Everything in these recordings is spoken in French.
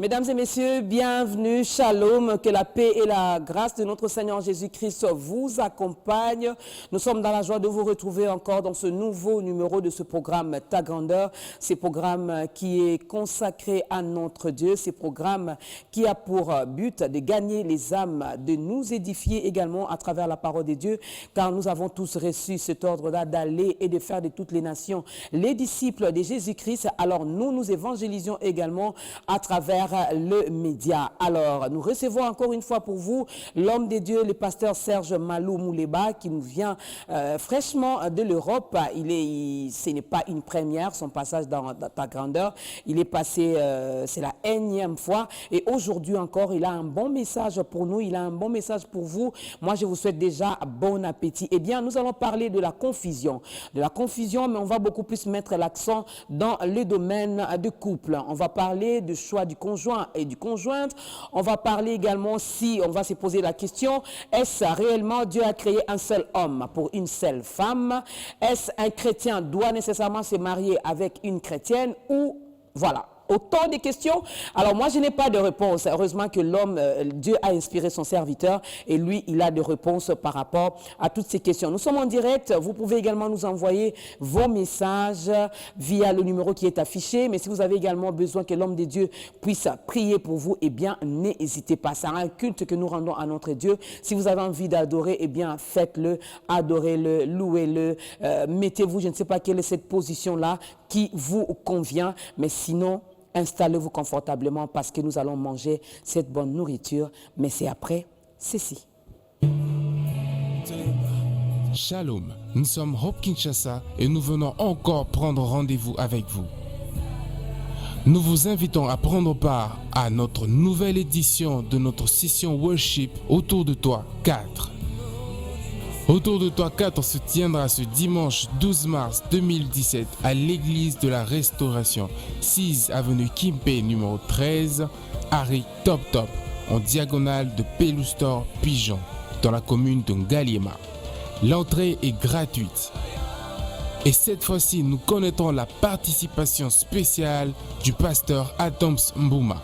Mesdames et messieurs, bienvenue, shalom, que la paix et la grâce de notre Seigneur Jésus-Christ vous accompagnent. Nous sommes dans la joie de vous retrouver encore dans ce nouveau numéro de ce programme Ta Grandeur. Ce programme qui est consacré à notre Dieu, ce programme qui a pour but de gagner les âmes, de nous édifier également à travers la parole de Dieu, car nous avons tous reçu cet ordre-là d'aller et de faire de toutes les nations les disciples de Jésus-Christ. Alors nous évangélisons également à travers le média. Alors, nous recevons encore une fois pour vous l'homme de Dieu, le pasteur Serge Malou Mouleba, qui nous vient fraîchement de l'Europe. Ce n'est pas une première, son passage dans Ta Grandeur. Il est passé, c'est la énième fois. Et aujourd'hui encore, il a un bon message pour nous, il a un bon message pour vous. Moi, je vous souhaite déjà bon appétit. Eh bien, nous allons parler de la confusion. De la confusion, mais on va beaucoup plus mettre l'accent dans le domaine de couple. On va parler du choix du conjoint et du conjointe. On va parler également on va se poser la question, est-ce réellement Dieu a créé un seul homme pour une seule femme? Est-ce un chrétien doit nécessairement se marier avec une chrétienne ou voilà? Autant de questions. Alors moi, je n'ai pas de réponse. Heureusement que Dieu a inspiré son serviteur et lui, il a des réponses par rapport à toutes ces questions. Nous sommes en direct. Vous pouvez également nous envoyer vos messages via le numéro qui est affiché. Mais si vous avez également besoin que l'homme de Dieu puisse prier pour vous, eh bien, n'hésitez pas. C'est un culte que nous rendons à notre Dieu. Si vous avez envie d'adorer, eh bien, faites-le, adorez-le, louez-le, mettez-vous, je ne sais pas quelle est cette position-là qui vous convient, mais sinon, installez-vous confortablement parce que nous allons manger cette bonne nourriture, mais c'est après ceci. Shalom, nous sommes Hope Kinshasa et nous venons encore prendre rendez-vous avec vous. Nous vous invitons à prendre part à notre nouvelle édition de notre session Worship Autour de toi 4. Autour de toi 4 se tiendra ce dimanche 12 mars 2017 à l'église de la Restauration, 6 avenue Kimpe numéro 13, Harry Top Top, en diagonale de Peloustor Pigeon, dans la commune de Ngaliema. L'entrée est gratuite. Et cette fois-ci, nous connaîtrons la participation spéciale du pasteur Adams Mbouma.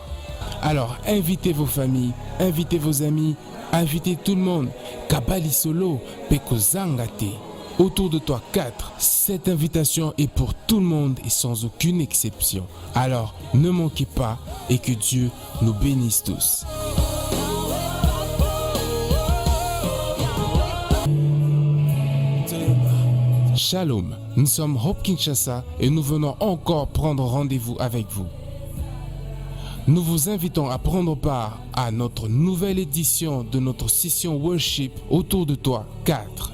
Alors invitez vos familles, invitez vos amis, invitez tout le monde. Kabali Solo, Peko Zangate. Autour de toi 4. Cette invitation est pour tout le monde et sans aucune exception. Alors ne manquez pas et que Dieu nous bénisse tous. Shalom, nous sommes Hope Kinshasa et nous venons encore prendre rendez-vous avec vous. Nous vous invitons à prendre part à notre nouvelle édition de notre session Worship Autour de toi 4.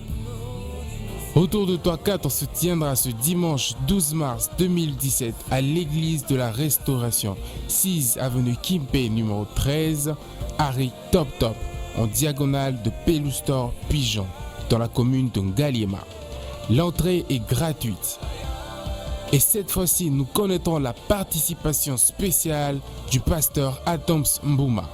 Autour de toi 4 se tiendra ce dimanche 12 mars 2017 à l'église de la Restauration, 6 avenue Kimpe numéro 13, Harry Top Top, en diagonale de Peloustor Pigeon, dans la commune de Ngaliema. L'entrée est gratuite. Et cette fois-ci, nous connaîtrons la participation spéciale du pasteur Adams Mbouma.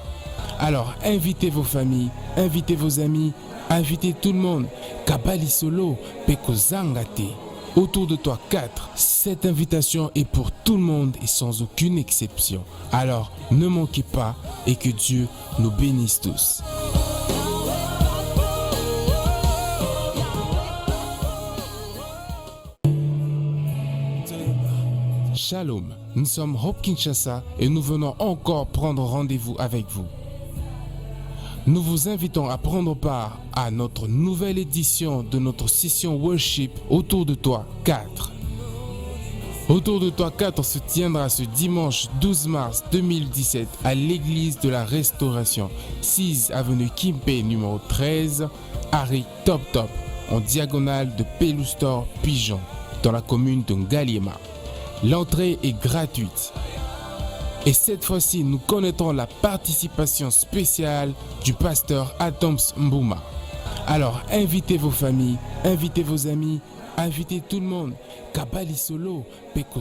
Alors invitez vos familles, invitez vos amis, invitez tout le monde. Kabali Solo, Peko Zangate. Autour de toi 4. Cette invitation est pour tout le monde et sans aucune exception. Alors ne manquez pas et que Dieu nous bénisse tous. Shalom, nous sommes Hope Kinshasa et nous venons encore prendre rendez-vous avec vous. Nous vous invitons à prendre part à notre nouvelle édition de notre session Worship Autour de toi 4. Autour de toi 4 se tiendra ce dimanche 12 mars 2017 à l'église de la Restauration, 6 avenue Kimpe numéro 13, Harry Top Top, en diagonale de Peloustor Pigeon, dans la commune de Ngaliema. L'entrée est gratuite. Et cette fois-ci, nous connaîtrons la participation spéciale du pasteur Adams Mbouma. Alors invitez vos familles, invitez vos amis, invitez tout le monde. Kabali Solo, Peko.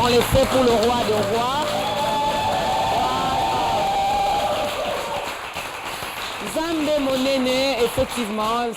On les fait pour le roi des rois. Zambé Monene, effectivement,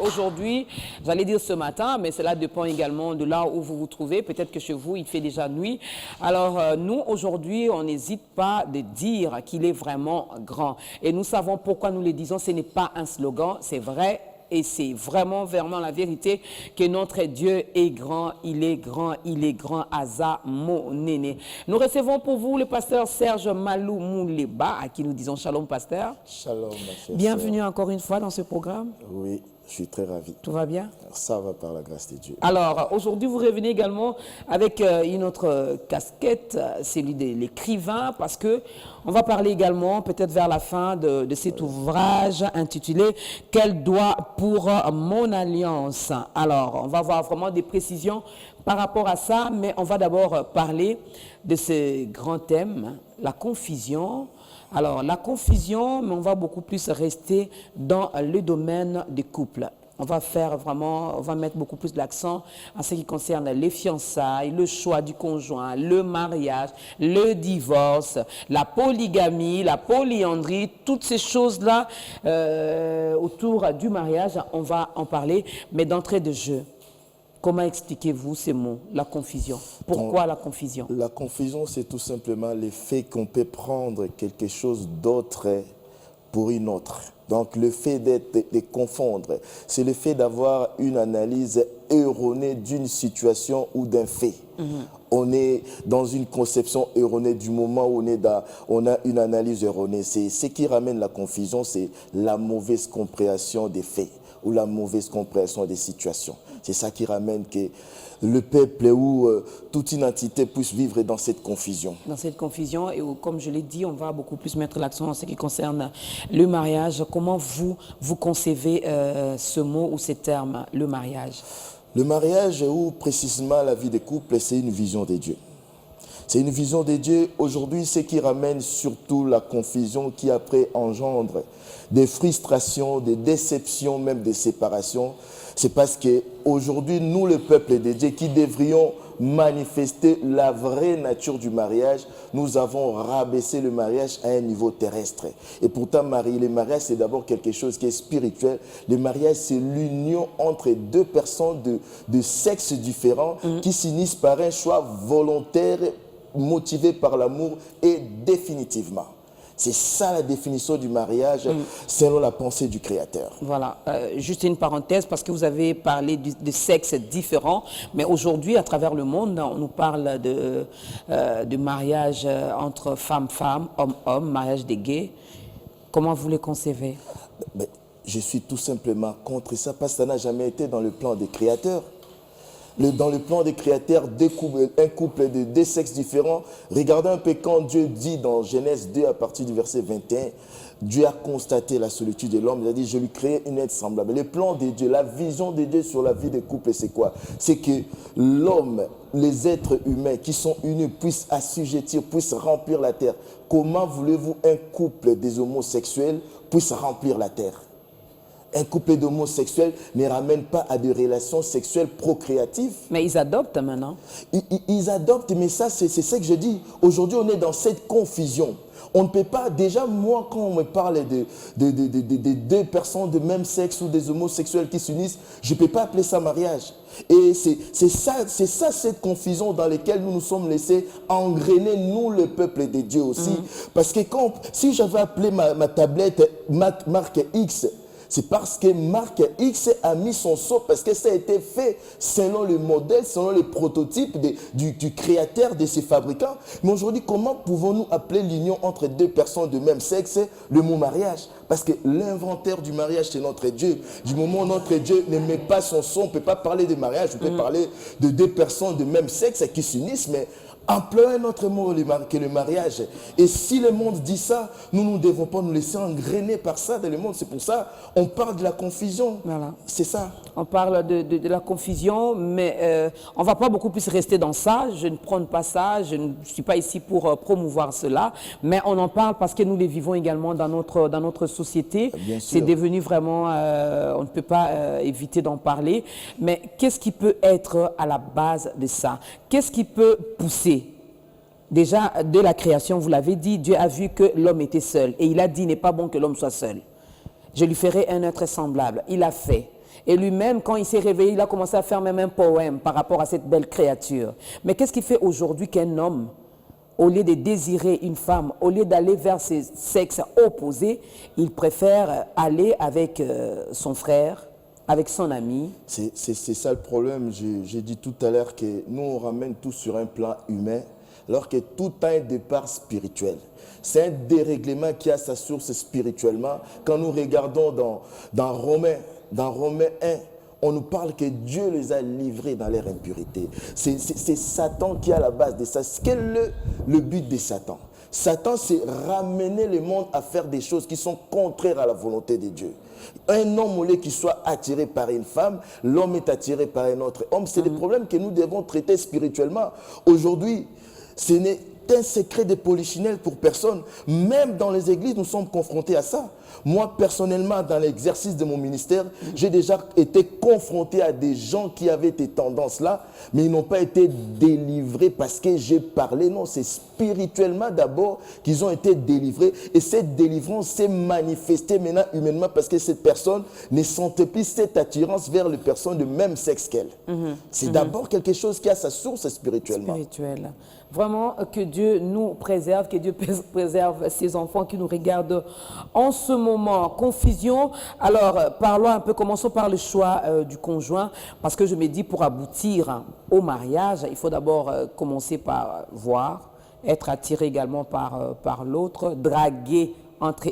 aujourd'hui, j'allais dire ce matin, mais cela dépend également de là où vous vous trouvez. Peut-être que chez vous, il fait déjà nuit. Alors, nous, aujourd'hui, on n'hésite pas de dire qu'il est vraiment grand. Et nous savons pourquoi nous le disons. Ce n'est pas un slogan, c'est vrai. Et c'est vraiment, vraiment la vérité que notre Dieu est grand, il est grand, il est grand, Aza Monene. Nous recevons pour vous le pasteur Serge Malou Mouleba, à qui nous disons shalom, pasteur. Shalom, ma chère Bienvenue sœur. encore une fois dans ce programme. Oui, je suis très ravi. Tout va bien? Ça va par la grâce de Dieu. Alors, aujourd'hui, vous revenez également avec une autre casquette, celui de l'écrivain, parce que on va parler également, peut-être vers la fin de cet ouvrage intitulé « Quel doigt pour mon alliance ?» Alors, on va avoir vraiment des précisions par rapport à ça, mais on va d'abord parler de ce grand thème, la confusion. Alors, la confusion, mais on va beaucoup plus rester dans le domaine des couples. On va faire vraiment, on va mettre beaucoup plus l'accent en ce qui concerne les fiançailles, le choix du conjoint, le mariage, le divorce, la polygamie, la polyandrie, toutes ces choses-là autour du mariage, on va en parler. Mais d'entrée de jeu, comment expliquez-vous ces mots, la confusion? Pourquoi la confusion? La confusion, c'est tout simplement le fait qu'on peut prendre quelque chose d'autre pour une autre. Donc, le fait de confondre, c'est le fait d'avoir une analyse erronée d'une situation ou d'un fait. On est dans une conception erronée du moment où on a une analyse erronée. C'est ce qui ramène la confusion, c'est la mauvaise compréhension des faits ou la mauvaise compréhension des situations. C'est ça qui ramène que le peuple ou toute une entité puisse vivre dans cette confusion. Dans cette confusion, et comme je l'ai dit, on va beaucoup plus mettre l'accent en ce qui concerne le mariage. Comment vous concevez ce mot ou ces termes, le mariage? Le mariage ou précisément la vie des couples, c'est une vision de Dieu. C'est une vision de Dieu. Aujourd'hui, ce qui ramène surtout la confusion qui après engendre des frustrations, des déceptions, même des séparations. C'est parce qu'aujourd'hui, nous, le peuple de Dieu, qui devrions manifester la vraie nature du mariage, nous avons rabaissé le mariage à un niveau terrestre. Et pourtant, le mariage, c'est d'abord quelque chose qui est spirituel. Le mariage, c'est l'union entre deux personnes de sexes différents qui s'unissent par un choix volontaire, motivé par l'amour et définitivement. C'est ça la définition du mariage selon la pensée du Créateur. Voilà, juste une parenthèse parce que vous avez parlé de sexes différents, mais aujourd'hui à travers le monde, on nous parle de mariage entre femmes-femmes, hommes-hommes, mariage des gays. Comment vous les concevez? Mais je suis tout simplement contre ça parce que ça n'a jamais été dans le plan des créateurs. Dans le plan des créateurs, un couple de deux sexes différents. Regardez un peu quand Dieu dit dans Genèse 2 à partir du verset 21, Dieu a constaté la solitude de l'homme. Il a dit, je lui crée une aide semblable. Le plan de Dieu, la vision de Dieu sur la vie des couples, c'est quoi? C'est que l'homme, les êtres humains qui sont unis puissent assujettir, puissent remplir la terre. Comment voulez-vous un couple des homosexuels puisse remplir la terre? Un couple d'homosexuels ne ramène pas à des relations sexuelles procréatives. Mais ils adoptent maintenant. Ils adoptent, mais ça, c'est ça que je dis. Aujourd'hui, on est dans cette confusion. On ne peut pas, déjà, moi, quand on me parle de deux personnes de même sexe ou des homosexuels qui s'unissent, je ne peux pas appeler ça mariage. Et c'est ça cette confusion dans laquelle nous nous sommes laissés engrainer, nous, le peuple de Dieu aussi. Parce que si j'avais appelé ma tablette marque X, c'est parce que marque X a mis son sceau, parce que ça a été fait selon le modèle, selon le prototype du créateur de ces fabricants. Mais aujourd'hui, comment pouvons-nous appeler l'union entre deux personnes de même sexe le mot mariage? Parce que l'inventaire du mariage, c'est notre Dieu. Du moment où notre Dieu ne met pas son sceau, on ne peut pas parler de mariage, on peut parler de deux personnes de même sexe qui s'unissent, mais emploie un autre mot que le mariage. Et si le monde dit ça, nous ne devons pas nous laisser engrainer par ça dans le monde. C'est pour ça qu'on parle de la confusion. Voilà. C'est ça. On parle de la confusion, mais on ne va pas beaucoup plus rester dans ça. Je ne prône pas ça, je ne suis pas ici pour promouvoir cela, mais on en parle parce que nous les vivons également dans notre société. C'est devenu vraiment, on ne peut pas éviter d'en parler. Mais qu'est-ce qui peut être à la base de ça? Qu'est-ce qui peut pousser Déjà, de la création, vous l'avez dit, Dieu a vu que l'homme était seul. Et il a dit, il n'est pas bon que l'homme soit seul. Je lui ferai un être semblable. Il a fait. Et lui-même, quand il s'est réveillé, il a commencé à faire même un poème par rapport à cette belle créature. Mais qu'est-ce qui fait aujourd'hui qu'un homme, au lieu de désirer une femme, au lieu d'aller vers ses sexes opposés, il préfère aller avec son frère, avec son ami? C'est ça le problème. J'ai dit tout à l'heure que nous, on ramène tout sur un plan humain, alors que tout a un départ spirituel. C'est un dérèglement qui a sa source spirituellement. Quand nous regardons dans Romains 1, on nous parle que Dieu les a livrés dans leur impurité. C'est Satan qui est à la base de ça. Quel est le but de Satan? Satan, c'est ramener le monde à faire des choses qui sont contraires à la volonté de Dieu. Un homme, au lieu qu'il soit attiré par une femme, l'homme est attiré par un autre homme. C'est des problèmes que nous devons traiter spirituellement. Aujourd'hui, ce n'est un secret de polichinelle pour personne. Même dans les églises, nous sommes confrontés à ça. Moi, personnellement, dans l'exercice de mon ministère, j'ai déjà été confronté à des gens qui avaient ces tendances-là, mais ils n'ont pas été délivrés parce que j'ai parlé. Non, c'est spirituellement d'abord qu'ils ont été délivrés. Et cette délivrance s'est manifestée maintenant humainement parce que cette personne ne sentait plus cette attirance vers les personnes de même sexe qu'elle. C'est d'abord quelque chose qui a sa source spirituellement. Spirituelle. Vraiment, que Dieu nous préserve, que Dieu préserve ses enfants qui nous regardent en ce moment. Confusion. Alors, parlons un peu, commençons par le choix du conjoint, parce que je me dis, pour aboutir au mariage, il faut d'abord commencer par voir, être attiré également par l'autre, draguer entre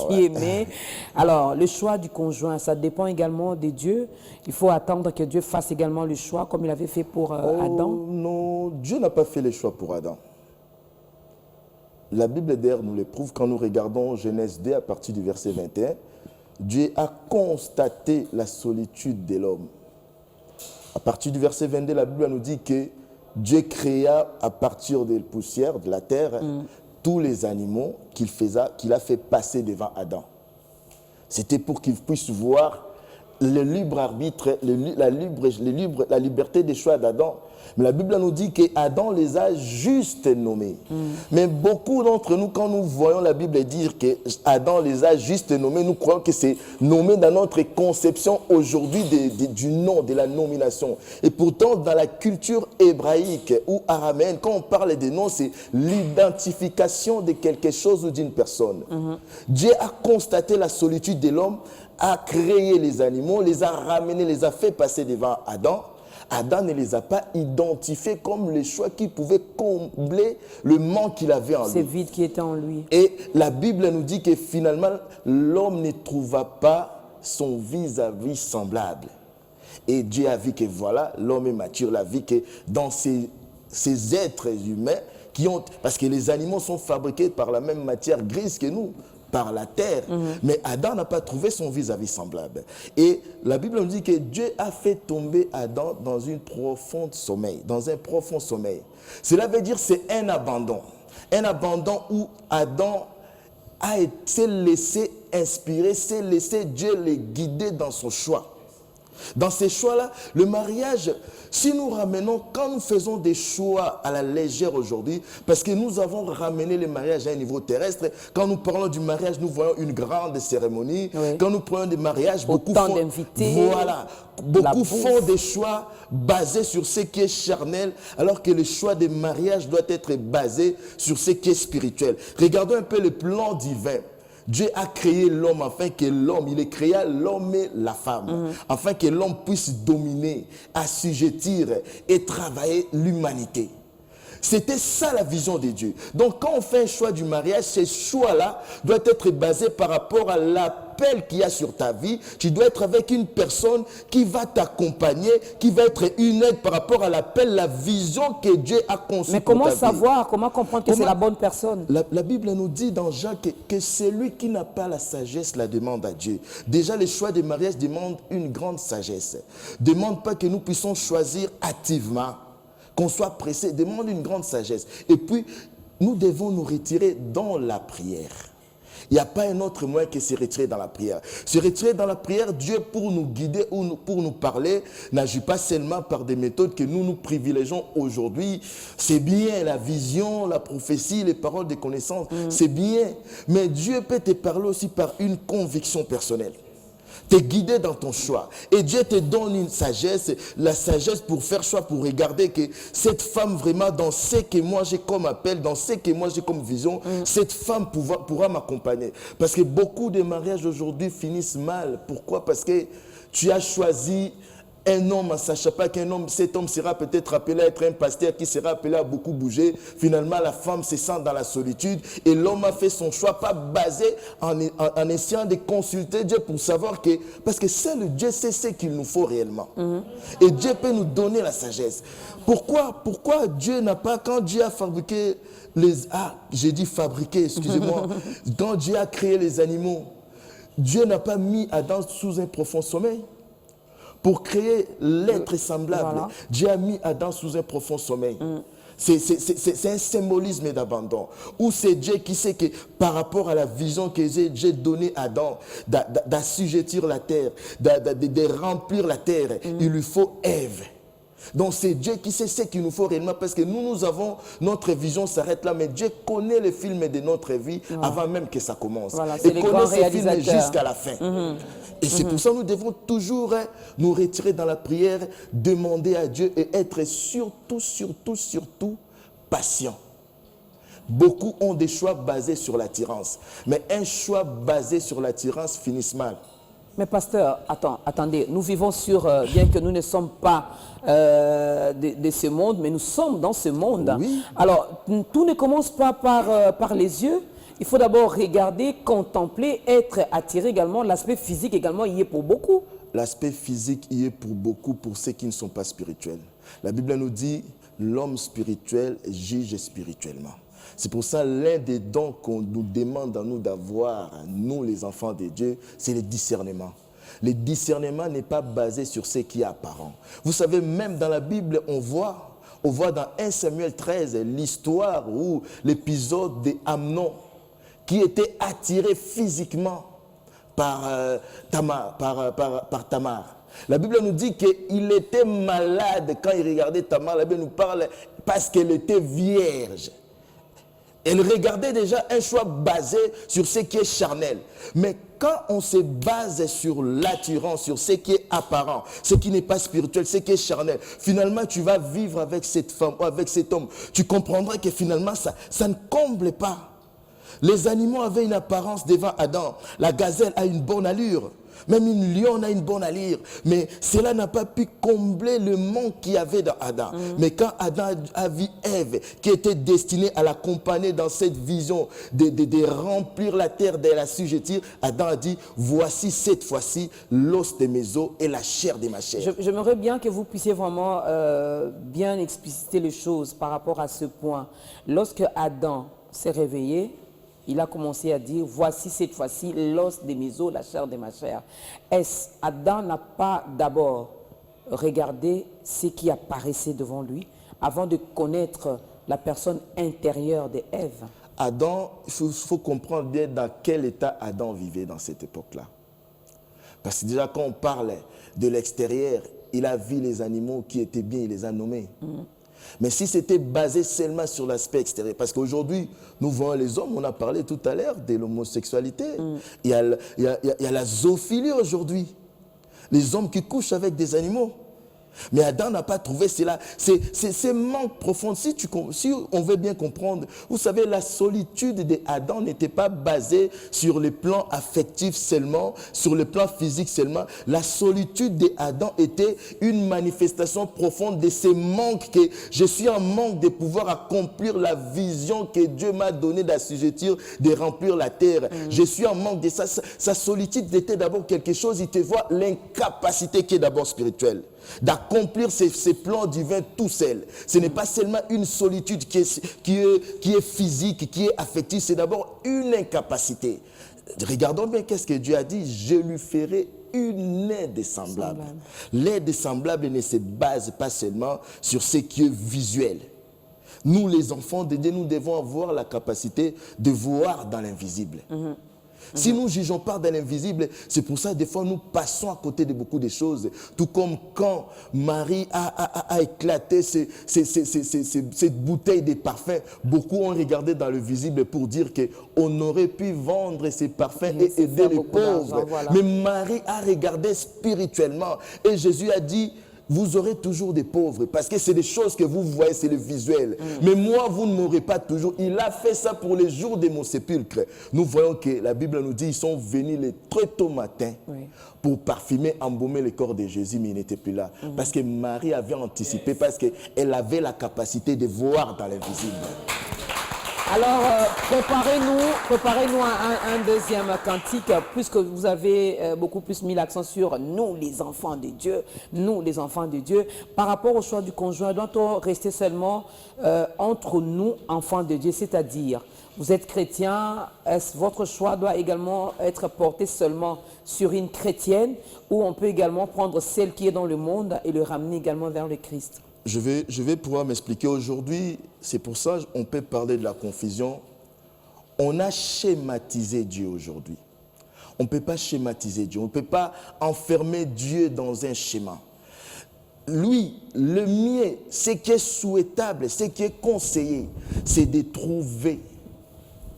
guillemets. Alors, le choix du conjoint, ça dépend également de Dieu. Il faut attendre que Dieu fasse également le choix, comme il avait fait pour Adam. Non, Dieu n'a pas fait le choix pour Adam. La Bible d'ailleurs nous le prouve quand nous regardons Genèse 2 à partir du verset 21. Dieu a constaté la solitude de l'homme. À partir du verset 22, la Bible nous dit que Dieu créa à partir de la poussière, de la terre, tous les animaux qu'il a fait passer devant Adam. C'était pour qu'il puisse voir le libre arbitre, la liberté des choix d'Adam. Mais la Bible nous dit qu'Adam les a juste nommés. Mais beaucoup d'entre nous, quand nous voyons la Bible dire qu'Adam les a juste nommés, nous croyons que c'est nommé dans notre conception aujourd'hui du nom, de la nomination. Et pourtant, dans la culture hébraïque ou araméenne, quand on parle des noms, c'est l'identification de quelque chose ou d'une personne. Dieu a constaté la solitude de l'homme, a créé les animaux, les a ramenés, les a fait passer devant Adam. Adam ne les a pas identifiés comme les choix qui pouvaient combler le manque qu'il avait en lui. C'est vide qui était en lui. Et la Bible nous dit que finalement, l'homme ne trouva pas son vis-à-vis semblable. Et Dieu a vu que voilà, l'homme est mature, il a vu que dans ces êtres humains, parce que les animaux sont fabriqués par la même matière grise que nous, par la terre. Mais Adam n'a pas trouvé son vis-à-vis semblable. Et la Bible nous dit que Dieu a fait tomber Adam dans un profond sommeil. Cela veut dire que c'est un abandon. Un abandon où Adam s'est laissé inspirer, s'est laissé Dieu le guider dans son choix. Dans ces choix-là, le mariage, si nous ramenons, quand nous faisons des choix à la légère aujourd'hui, parce que nous avons ramené le mariage à un niveau terrestre, quand nous parlons du mariage, nous voyons une grande cérémonie. Oui. Quand nous prenons des mariages, beaucoup font des choix basés sur ce qui est charnel, alors que le choix des mariages doit être basé sur ce qui est spirituel. Regardons un peu le plan divin. Dieu a créé l'homme afin que il créa l'homme et la femme, afin que l'homme puisse dominer, assujettir et travailler l'humanité. C'était ça la vision de Dieu. Donc quand on fait un choix du mariage, ce choix-là doit être basé par rapport à l'appel qu'il y a sur ta vie. Tu dois être avec une personne qui va t'accompagner, qui va être une aide par rapport à l'appel, la vision que Dieu a conçue. Mais comment savoir, comment comprendre que c'est la bonne personne? La Bible nous dit dans Jean que celui qui n'a pas la sagesse la demande à Dieu. Déjà, le choix des mariages demande une grande sagesse. Demande pas que nous puissions choisir hâtivement, qu'on soit pressé, demande une grande sagesse. Et puis, nous devons nous retirer dans la prière. Il n'y a pas un autre moyen que se retirer dans la prière. Se retirer dans la prière, Dieu, pour nous guider ou pour nous parler, n'agit pas seulement par des méthodes que nous privilégions aujourd'hui. C'est bien la vision, la prophétie, les paroles de connaissance, c'est bien. Mais Dieu peut te parler aussi par une conviction personnelle. Tu es guidé dans ton choix. Et Dieu te donne une sagesse, la sagesse pour faire choix, pour regarder que cette femme vraiment, dans ce que moi j'ai comme appel, dans ce que moi j'ai comme vision, cette femme pourra m'accompagner. Parce que beaucoup de mariages aujourd'hui finissent mal. Pourquoi? Parce que tu as choisi un homme en sachant pas cet homme sera peut-être appelé à être un pasteur qui sera appelé à beaucoup bouger. Finalement, la femme se sent dans la solitude et l'homme a fait son choix, pas basé en essayant de consulter Dieu pour savoir que, parce que seul Dieu sait ce qu'il nous faut réellement. Et Dieu peut nous donner la sagesse. Pourquoi Dieu n'a pas, quand Dieu a fabriqué j'ai dit fabriqué, excusez-moi, quand Dieu a créé les animaux, Dieu n'a pas mis Adam sous un profond sommeil? Pour créer l'être semblable, voilà. Dieu a mis Adam sous un profond sommeil. C'est un symbolisme d'abandon. Ou c'est Dieu qui sait que par rapport à la vision que j'ai donnée à Adam, d'assujettir la terre, de remplir la terre, il lui faut Ève. Donc c'est Dieu qui sait ce qu'il nous faut réellement, parce que nous avons, notre vision s'arrête là, mais Dieu connaît le film de notre vie avant même que ça commence. Voilà, il connaît ce film jusqu'à la fin. Et c'est pour ça que nous devons toujours nous retirer dans la prière, demander à Dieu et être surtout patient. Beaucoup ont des choix basés sur l'attirance, mais un choix basé sur l'attirance finit mal. Mais pasteur, attendez, nous vivons bien que nous ne sommes pas de ce monde, mais nous sommes dans ce monde. Oui. Alors, tout ne commence pas par les yeux. Il faut d'abord regarder, contempler, être attiré également. L'aspect physique également y est pour beaucoup. L'aspect physique y est pour beaucoup, pour ceux qui ne sont pas spirituels. La Bible nous dit, l'homme spirituel juge spirituellement. C'est pour ça l'un des dons qu'on nous demande à nous d'avoir, nous les enfants de Dieu, c'est le discernement. Le discernement n'est pas basé sur ce qui est apparent. Vous savez, même dans la Bible, on voit dans 1 Samuel 13 l'histoire ou l'épisode d'Amnon qui était attiré physiquement par Tamar. La Bible nous dit qu'il était malade quand il regardait Tamar. La Bible nous parle parce qu'elle était vierge. Elle regardait déjà un choix basé sur ce qui est charnel. Mais quand on se base sur l'attirance, sur ce qui est apparent, ce qui n'est pas spirituel, ce qui est charnel, finalement tu vas vivre avec cette femme ou avec cet homme. Tu comprendras que finalement ça ne comble pas. Les animaux avaient une apparence devant Adam. La gazelle a une bonne allure. Même une lionne a une bonne allure. Mais cela n'a pas pu combler le manque qu'il y avait dans Adam. Mais quand Adam a vu Ève, qui était destinée à l'accompagner dans cette vision de remplir la terre, de l'assujettir, Adam a dit, voici cette fois-ci l'os de mes os et la chair de ma chair. J'aimerais bien que vous puissiez vraiment bien expliciter les choses par rapport à ce point. Lorsque Adam s'est réveillé, il a commencé à dire, voici cette fois-ci l'os de mes os, la chair de ma chair. Est-ce Adam n'a pas d'abord regardé ce qui apparaissait devant lui avant de connaître la personne intérieure d'Ève? Adam, il faut comprendre bien dans quel état Adam vivait dans cette époque-là. Parce que déjà quand on parle de l'extérieur, il a vu les animaux qui étaient bien, il les a nommés. Mais si c'était basé seulement sur l'aspect extérieur, parce qu'aujourd'hui, nous voyons les hommes, on a parlé tout à l'heure de l'homosexualité. Il y a la zoophilie aujourd'hui. Les hommes qui couchent avec des animaux. Mais Adam n'a pas trouvé cela. C'est manque profond. Si on veut bien comprendre, vous savez, la solitude d'Adam n'était pas basée sur le plan affectif seulement, sur le plan physique seulement. La solitude d'Adam était une manifestation profonde de ces manques que je suis en manque de pouvoir accomplir la vision que Dieu m'a donnée d'assujettir, de remplir la terre. Je suis en manque de ça. Sa solitude était d'abord quelque chose, il te voit l'incapacité qui est d'abord spirituelle. D'accomplir ces plans divins tout seul. Ce n'est pas seulement une solitude qui est physique, qui est affective, c'est d'abord une incapacité. Regardons bien qu'est-ce que Dieu a dit, je lui ferai une aide semblable. L'aide semblable ne se base pas seulement sur ce qui est visuel. Nous, les enfants de Dieu, nous devons avoir la capacité de voir dans l'invisible. Si nous ne jugeons pas dans l'invisible, c'est pour ça que des fois nous passons à côté de beaucoup de choses. Tout comme quand Marie a éclaté cette bouteille de parfum, beaucoup ont regardé dans le visible pour dire qu'on aurait pu vendre ces parfums et aider les pauvres. Voilà. Mais Marie a regardé spirituellement et Jésus a dit: vous aurez toujours des pauvres, parce que c'est des choses que vous voyez, c'est le visuel. Mais moi, vous ne m'aurez pas toujours. Il a fait ça pour les jours de mon sépulcre. Nous voyons que la Bible nous dit, ils sont venus très tôt matin pour parfumer, embaumer le corps de Jésus, mais il n'était plus là. Parce que Marie avait anticipé, parce qu'elle avait la capacité de voir dans l'invisible. Alors, préparez-nous un deuxième cantique, puisque vous avez beaucoup plus mis l'accent sur nous, les enfants de Dieu, nous, les enfants de Dieu. Par rapport au choix du conjoint, doit-on rester seulement entre nous, enfants de Dieu, c'est-à-dire, vous êtes chrétien, votre choix doit également être porté seulement sur une chrétienne, ou on peut également prendre celle qui est dans le monde et le ramener également vers le Christ? Je vais pouvoir m'expliquer aujourd'hui. C'est pour ça qu'on peut parler de la confusion. On a schématisé Dieu aujourd'hui. On ne peut pas schématiser Dieu. On ne peut pas enfermer Dieu dans un schéma. Lui, le mieux, ce qui est souhaitable, ce qui est conseillé, c'est de trouver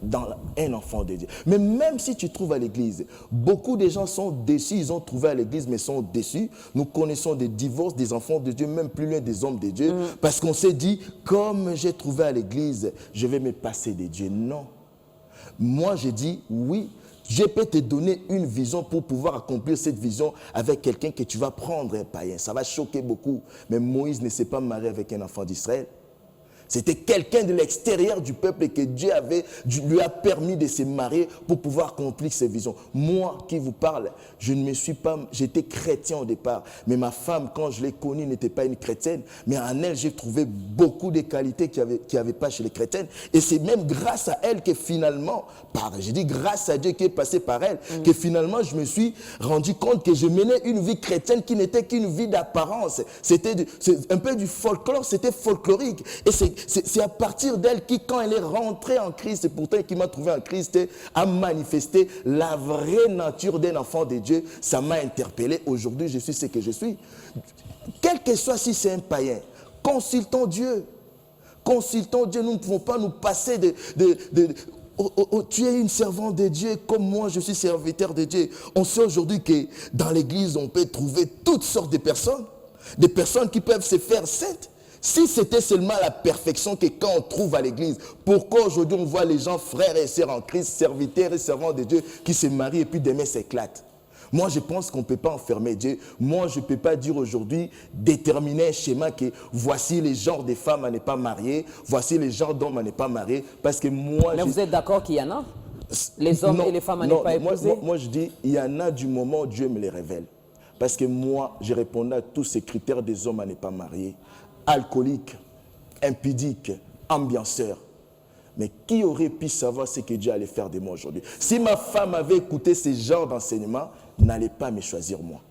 dans un enfant de Dieu. Mais même si tu trouves à l'église, beaucoup de gens sont déçus, ils ont trouvé à l'église mais sont déçus. Nous connaissons des divorces des enfants de Dieu, même plus loin des hommes de Dieu, parce qu'on s'est dit, comme j'ai trouvé à l'église, je vais me passer de Dieu. Non. Moi, j'ai dit, oui, je peux te donner une vision pour pouvoir accomplir cette vision avec quelqu'un que tu vas prendre un païen. Ça va choquer beaucoup, mais Moïse ne s'est pas marié avec un enfant d'Israël. C'était quelqu'un de l'extérieur du peuple et que Dieu lui a permis de se marier pour pouvoir accomplir ses visions. Moi qui vous parle, j'étais chrétien au départ, mais ma femme, quand je l'ai connue, n'était pas une chrétienne, mais en elle, j'ai trouvé beaucoup de qualités qu'il n'y avait pas chez les chrétiennes. Et c'est même grâce à elle que finalement, j'ai dit grâce à Dieu qui est passé par elle, que finalement, je me suis rendu compte que je menais une vie chrétienne qui n'était qu'une vie d'apparence. C'était un peu du folklore, c'était folklorique. Et c'est à partir d'elle qui, quand elle est rentrée en Christ, et pourtant qui m'a trouvé en Christ, a manifesté la vraie nature d'un enfant de Dieu. Ça m'a interpellé. Aujourd'hui, je suis ce que je suis. Quel que soit si c'est un païen, consultons Dieu. Consultons Dieu. Nous ne pouvons pas nous passer tu es une servante de Dieu comme moi, je suis serviteur de Dieu. On sait aujourd'hui que dans l'église, on peut trouver toutes sortes de personnes. Des personnes qui peuvent se faire saintes. Si c'était seulement la perfection que quand on trouve à l'église, pourquoi aujourd'hui on voit les gens, frères et sœurs en Christ, serviteurs et servants de Dieu, qui se marient et puis demain s'éclatent? Moi, je pense qu'on ne peut pas enfermer Dieu. Moi, je ne peux pas dire aujourd'hui, déterminer un schéma que voici les genres de femmes à ne pas marier, voici les genres d'hommes à ne pas marier, parce que moi... Mais vous êtes d'accord qu'il y en a? Les hommes et les femmes à ne pas épouser? Moi, je dis, il y en a du moment où Dieu me les révèle. Parce que moi, je répondais à tous ces critères des hommes à ne pas marier. Alcoolique, impudique, ambianceur. Mais qui aurait pu savoir ce que Dieu allait faire de moi aujourd'hui? Si ma femme avait écouté ce genre d'enseignement, n'allait pas me choisir moi.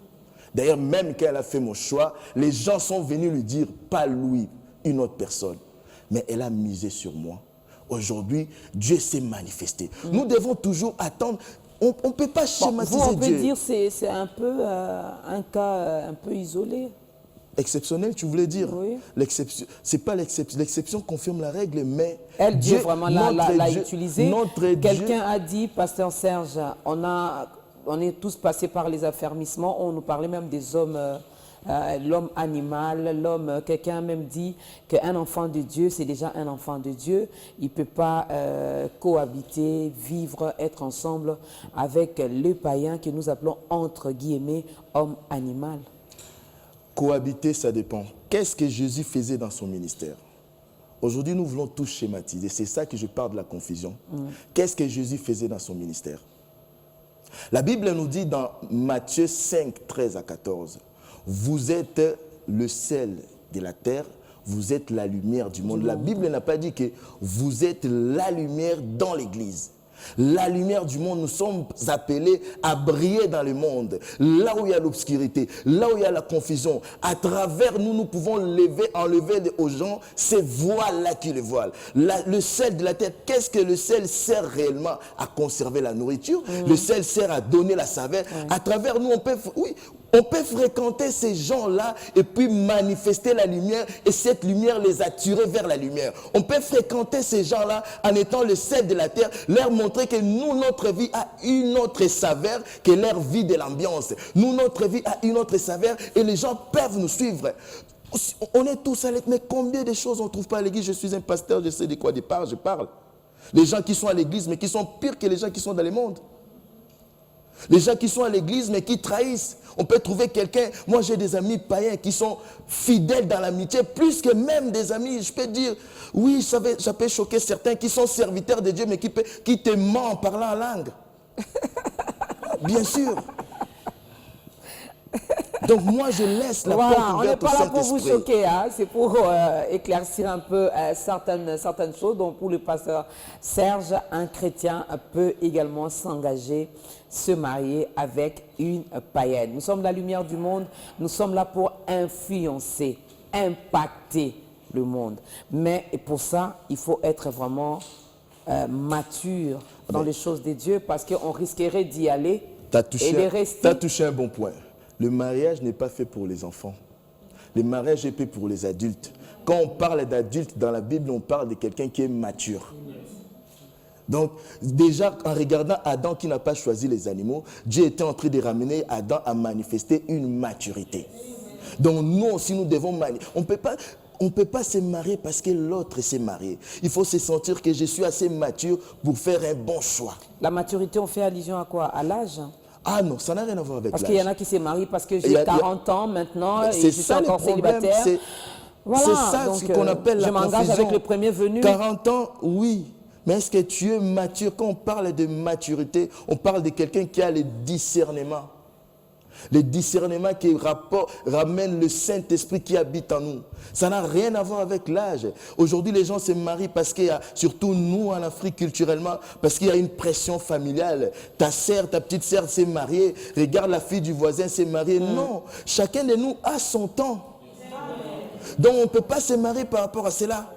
D'ailleurs, même quand elle a fait mon choix, les gens sont venus lui dire, pas lui, une autre personne. Mais elle a misé sur moi. Aujourd'hui, Dieu s'est manifesté. Nous devons toujours attendre. On ne peut pas schématiser Dieu. On peut dire que c'est un peu un cas un peu isolé. Exceptionnel, tu voulais dire? Oui. L'exception, c'est pas l'exception. L'exception confirme la règle, mais Dieu vraiment l'a utilisé. Quelqu'un Dieu... a dit, Pasteur Serge, on est tous passés par les affermissements. On nous parlait même des hommes, l'homme animal, l'homme. Quelqu'un a même dit qu'un enfant de Dieu, c'est déjà un enfant de Dieu. Il ne peut pas cohabiter, vivre, être ensemble avec le païen que nous appelons entre guillemets homme animal. Cohabiter, ça dépend. Qu'est-ce que Jésus faisait dans son ministère? Aujourd'hui, nous voulons tout schématiser. C'est ça que je parle de la confusion. Qu'est-ce que Jésus faisait dans son ministère? La Bible nous dit dans Matthieu 5, 13 à 14, « Vous êtes le sel de la terre, vous êtes la lumière du monde. » La Bible n'a pas dit que vous êtes la lumière dans l'église. La lumière du monde, nous sommes appelés à briller dans le monde. Là où il y a l'obscurité, là où il y a la confusion, à travers nous, nous pouvons enlever aux gens ces voiles-là qui les voilent. Le sel de la terre, qu'est-ce que le sel sert réellement? À conserver la nourriture. Le sel sert à donner la saveur. À travers nous, on peut fréquenter ces gens-là et puis manifester la lumière et cette lumière les attirer vers la lumière. On peut fréquenter ces gens-là en étant le sel de la terre, leur montrer que nous, notre vie a une autre saveur que leur vie de l'ambiance. Nous, notre vie a une autre saveur et les gens peuvent nous suivre. On est tous à l'église, mais combien de choses on ne trouve pas à l'église? Je suis un pasteur, je sais de quoi je parle. Les gens qui sont à l'église, mais qui sont pires que les gens qui sont dans le monde. Les gens qui sont à l'église, mais qui trahissent. On peut trouver quelqu'un, moi j'ai des amis païens qui sont fidèles dans l'amitié, plus que même des amis, je peux dire, oui, ça peut choquer certains qui sont serviteurs de Dieu, mais qui te mentent en parlant en langue. Bien sûr. Donc moi je laisse la porte ouverte au Saint-Esprit. On n'est pas là pour vous choquer, hein? C'est pour éclaircir un peu certaines choses. Donc pour le pasteur Serge, un chrétien peut également s'engager, se marier avec une païenne. Nous sommes la lumière du monde, nous sommes là pour influencer, impacter le monde. Mais pour ça, il faut être vraiment mature dans les choses de Dieu parce qu'on risquerait d'y aller et de rester. Tu as touché un bon point. Le mariage n'est pas fait pour les enfants. Le mariage est fait pour les adultes. Quand on parle d'adulte dans la Bible, on parle de quelqu'un qui est mature. Donc, déjà, en regardant Adam qui n'a pas choisi les animaux, Dieu était en train de ramener Adam à manifester une maturité. Donc, nous aussi, nous devons on ne peut pas se marier parce que l'autre s'est marié. Il faut se sentir que je suis assez mature pour faire un bon choix. La maturité, on fait allusion à quoi? À l'âge? Ah non, ça n'a rien à voir avec l'âge. Parce qu'il y en a qui se marient parce que j'ai 40 ans maintenant et je suis encore célibataire. Voilà, c'est ça ce qu'on appelle la confusion. Je m'engage avec le premier venu. 40 ans, oui. Mais est-ce que tu es mature? Quand on parle de maturité, on parle de quelqu'un qui a le discernement. Le discernement qui ramène le Saint-Esprit qui habite en nous. Ça n'a rien à voir avec l'âge. Aujourd'hui, les gens se marient parce qu'il y a, surtout nous en Afrique culturellement, parce qu'il y a une pression familiale. Ta sœur, ta petite sœur s'est mariée. Regarde la fille du voisin s'est mariée. Non, chacun de nous a son temps. Donc on ne peut pas se marier par rapport à cela.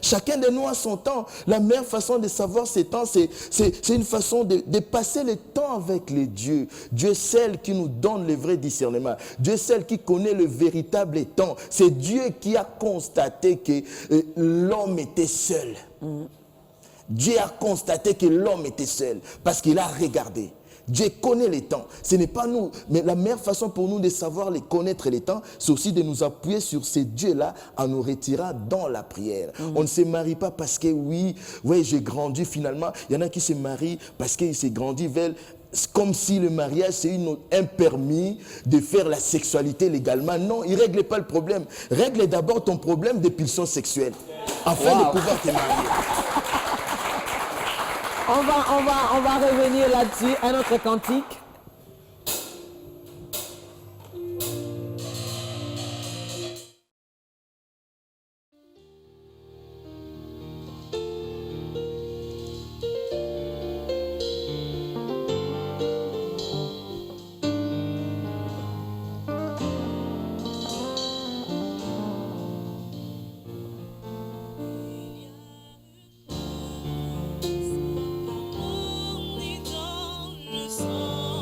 Chacun de nous a son temps. La meilleure façon de savoir ses temps, c'est une façon de passer le temps avec les dieux. Dieu est celle qui nous donne le vrai discernement. Dieu est celle qui connaît le véritable temps. C'est Dieu qui a constaté que l'homme était seul. Dieu a constaté que l'homme était seul parce qu'il a regardé. Dieu connaît les temps. Ce n'est pas nous. Mais la meilleure façon pour nous de savoir connaître les temps, c'est aussi de nous appuyer sur ces dieux-là en nous retirant dans la prière. On ne se marie pas parce que oui, j'ai grandi finalement. Il y en a qui se marient parce qu'ils se grandissent comme si le mariage, c'est un permis de faire la sexualité légalement. Non, il ne règle pas le problème. Règle d'abord ton problème de pulsion sexuelle afin de pouvoir te marier. On va revenir là-dessus, un autre cantique. Only dans le sang.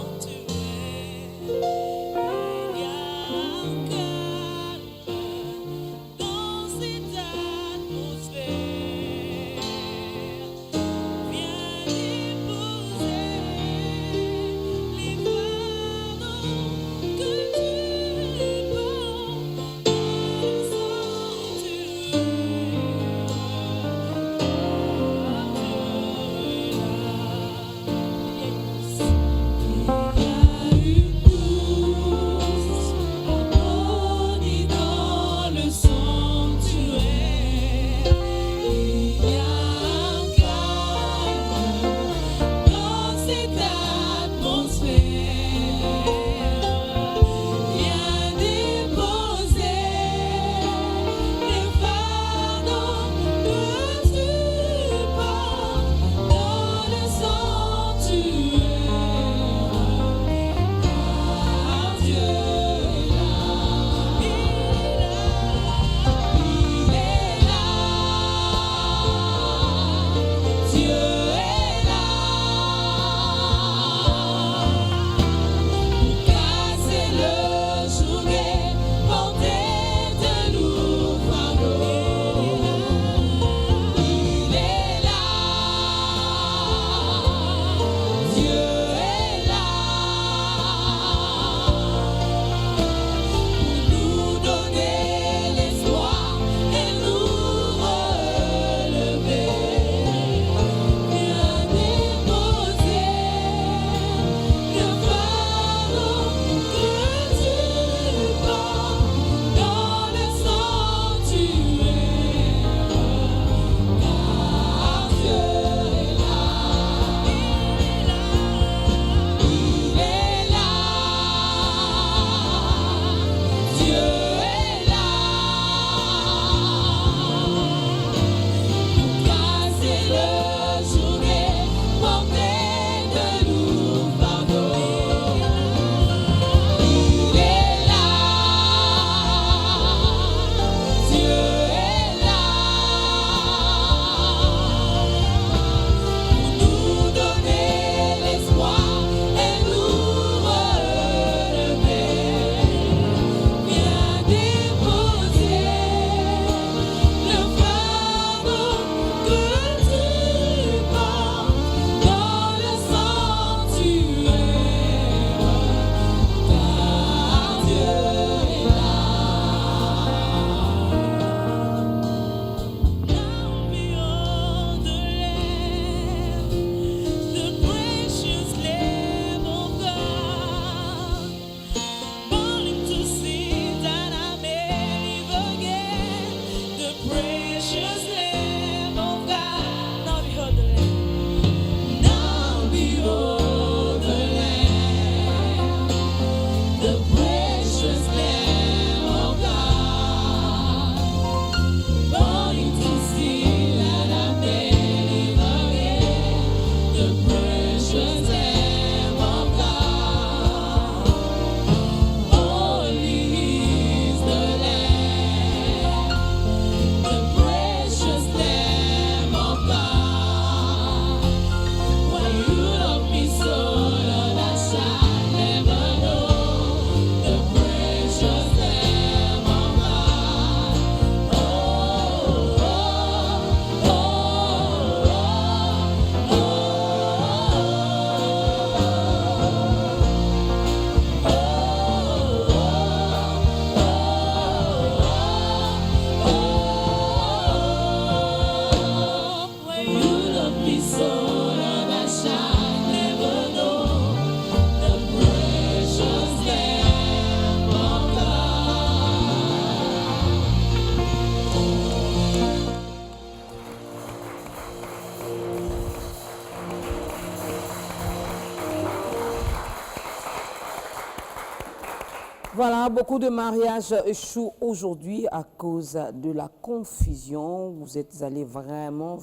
Voilà, beaucoup de mariages échouent aujourd'hui à cause de la confusion. Vous êtes allés vraiment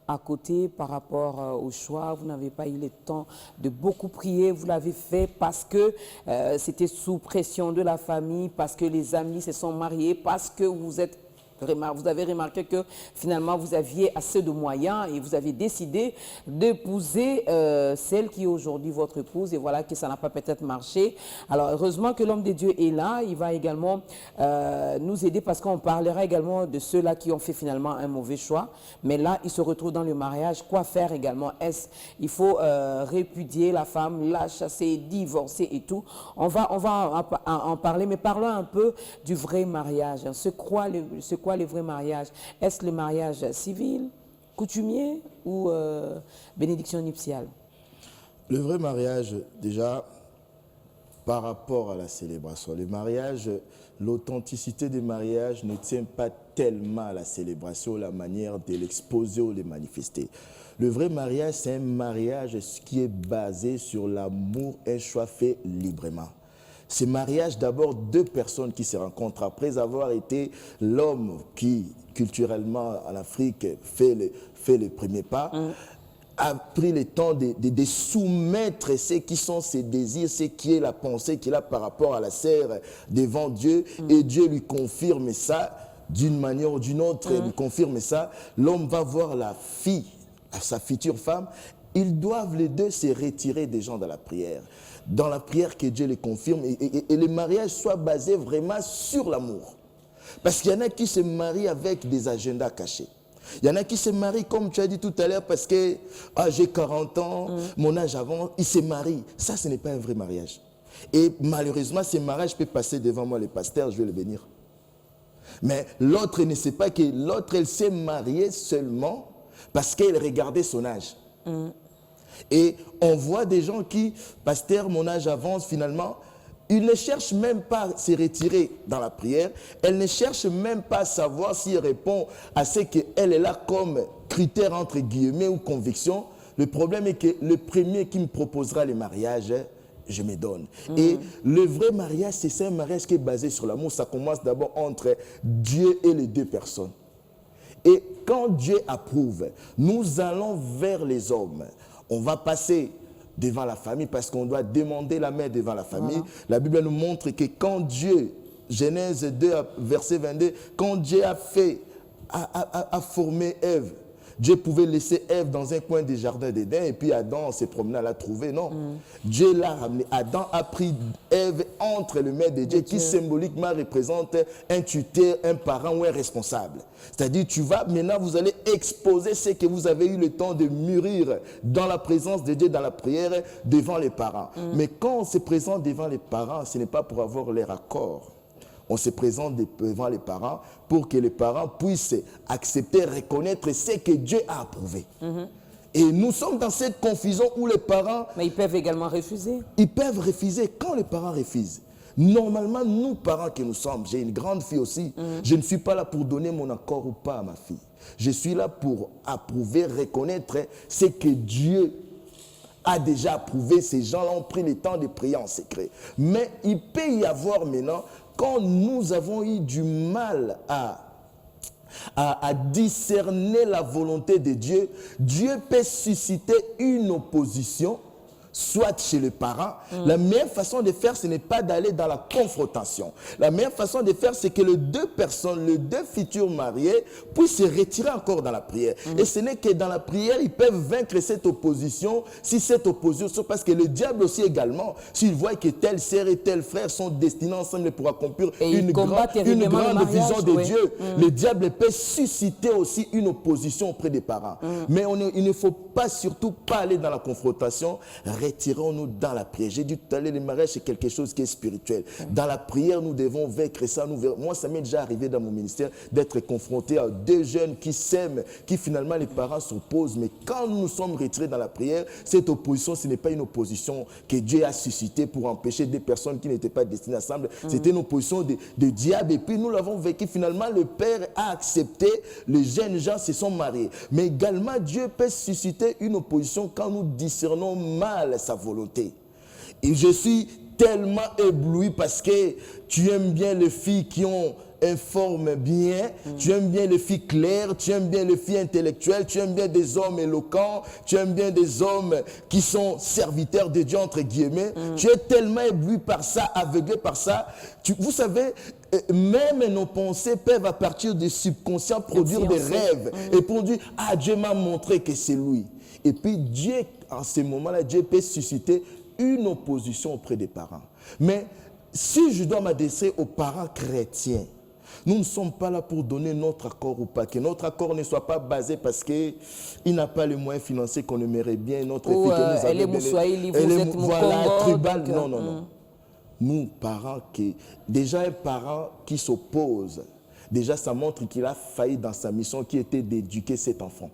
à côté par rapport au choix. Vous n'avez pas eu le temps de beaucoup prier. Vous l'avez fait parce que c'était sous pression de la famille, parce que les amis se sont mariés, parce que vous avez remarqué que finalement vous aviez assez de moyens et vous avez décidé d'épouser celle qui est aujourd'hui votre épouse, et voilà que ça n'a pas peut-être marché. Alors heureusement que l'homme de Dieu est là, il va également nous aider, parce qu'on parlera également de ceux-là qui ont fait finalement un mauvais choix, mais là ils se retrouvent dans le mariage. Quoi faire également? Est-ce il faut répudier la femme, la chasser, divorcer et tout? On va en parler, mais parlons un peu du vrai mariage. C'est quoi le vrai mariage? Est-ce le mariage civil, coutumier ou bénédiction nuptiale? Le vrai mariage, déjà, par rapport à la célébration, le mariage, l'authenticité des mariages ne tient pas tellement à la célébration, la manière de l'exposer ou de le manifester. Le vrai mariage, c'est un mariage qui est basé sur l'amour, un choix fait librement. Ce mariage, d'abord, deux personnes qui se rencontrent après avoir été l'homme qui, culturellement, en Afrique, fait le premier pas, a pris le temps de soumettre ce qui sont ses désirs, ce qui est la pensée qu'il a par rapport à la sœur devant Dieu, et Dieu lui confirme ça d'une manière ou d'une autre, lui confirme ça. L'homme va voir la fille, sa future femme. Ils doivent les deux se retirer des gens dans la prière que Dieu les confirme, et le mariage soit basé vraiment sur l'amour. Parce qu'il y en a qui se marient avec des agendas cachés. Il y en a qui se marient, comme tu as dit tout à l'heure, parce que j'ai 40 ans, mon âge avance, ils se marient. Ça, ce n'est pas un vrai mariage. Et malheureusement, ce mariage peut passer devant moi, le pasteur, je vais le bénir. Mais l'autre ne sait pas que l'autre, elle s'est mariée seulement parce qu'elle regardait son âge. Et on voit des gens qui, pasteur, mon âge avance, finalement, ils ne cherchent même pas à se retirer dans la prière. Elle ne cherche même pas à savoir s'il répond à ce qu'elle est là comme critère entre guillemets ou conviction. Le problème est que le premier qui me proposera le mariage, je me donne. Et le vrai mariage, c'est un mariage qui est basé sur l'amour. Ça commence d'abord entre Dieu et les deux personnes. Et quand Dieu approuve, nous allons vers les hommes. On va passer devant la famille parce qu'on doit demander la main devant la famille. Voilà. La Bible nous montre que quand Dieu, Genèse 2, verset 22, quand Dieu a formé Ève, Dieu pouvait laisser Ève dans un coin du jardin d'Éden et puis Adam s'est promené à la trouver. Non. Dieu l'a ramené. Adam a pris Ève entre les mains de Dieu, qui symboliquement représente un tuteur, un parent ou un responsable. C'est-à-dire, maintenant vous allez exposer ce que vous avez eu le temps de mûrir dans la présence de Dieu, dans la prière, devant les parents. Mais quand on se présente devant les parents, ce n'est pas pour avoir leur accord. On se présente devant les parents pour que les parents puissent accepter, reconnaître ce que Dieu a approuvé. Et nous sommes dans cette confusion où les parents... Mais ils peuvent également refuser. Ils peuvent refuser. Quand les parents refusent, normalement, nous, parents que nous sommes, j'ai une grande fille aussi, je ne suis pas là pour donner mon accord ou pas à ma fille. Je suis là pour approuver, reconnaître ce que Dieu a déjà approuvé. Ces gens-là ont pris le temps de prier en secret. Mais il peut y avoir maintenant... Quand nous avons eu du mal à discerner la volonté de Dieu, Dieu peut susciter une opposition, soit chez les parents. La meilleure façon de faire, ce n'est pas d'aller dans la confrontation. La meilleure façon de faire, c'est que les deux personnes, les deux futurs mariés, puissent se retirer encore dans la prière. Et ce n'est que dans la prière, ils peuvent vaincre cette opposition, si cette opposition, parce que le diable aussi également, s'il voit que telle sœur et tel frère sont destinés ensemble pour accomplir une grande vision de Dieu, le diable peut susciter aussi une opposition auprès des parents. Mais il ne faut pas surtout pas aller dans la confrontation. Retirons-nous dans la prière. J'ai dit tout à l'heure, le mariage, c'est quelque chose qui est spirituel. Dans la prière, nous devons vaincre ça. Moi, ça m'est déjà arrivé dans mon ministère d'être confronté à deux jeunes qui s'aiment, qui finalement, les parents s'opposent. Mais quand nous nous sommes retirés dans la prière, cette opposition, ce n'est pas une opposition que Dieu a suscitée pour empêcher des personnes qui n'étaient pas destinées ensemble. C'était une opposition de diable. Et puis, nous l'avons vécu. Finalement, le Père a accepté. Les jeunes gens se sont mariés. Mais également, Dieu peut susciter une opposition quand nous discernons mal sa volonté. Et je suis tellement ébloui parce que tu aimes bien les filles qui ont une forme bien, tu aimes bien les filles claires, tu aimes bien les filles intellectuelles, tu aimes bien des hommes éloquents, tu aimes bien des hommes qui sont serviteurs de Dieu, entre guillemets. Tu es tellement ébloui par ça, aveuglé par ça. Vous savez, même nos pensées peuvent à partir du subconscient produire des rêves. Et pour dire, ah, Dieu m'a montré que c'est lui. Et puis Dieu, en ce moment-là, Dieu peut susciter une opposition auprès des parents. Mais si je dois m'adresser aux parents chrétiens, nous ne sommes pas là pour donner notre accord ou pas. Que notre accord ne soit pas basé parce qu'il n'a pas les moyens financiers qu'on aimerait bien. Notre fille que nous elle est moussoaïli, vous êtes voilà, tribal. Donc, non, non, non. Nous, parents, déjà un parent qui s'oppose, déjà ça montre qu'il a failli dans sa mission qui était d'éduquer cet enfant.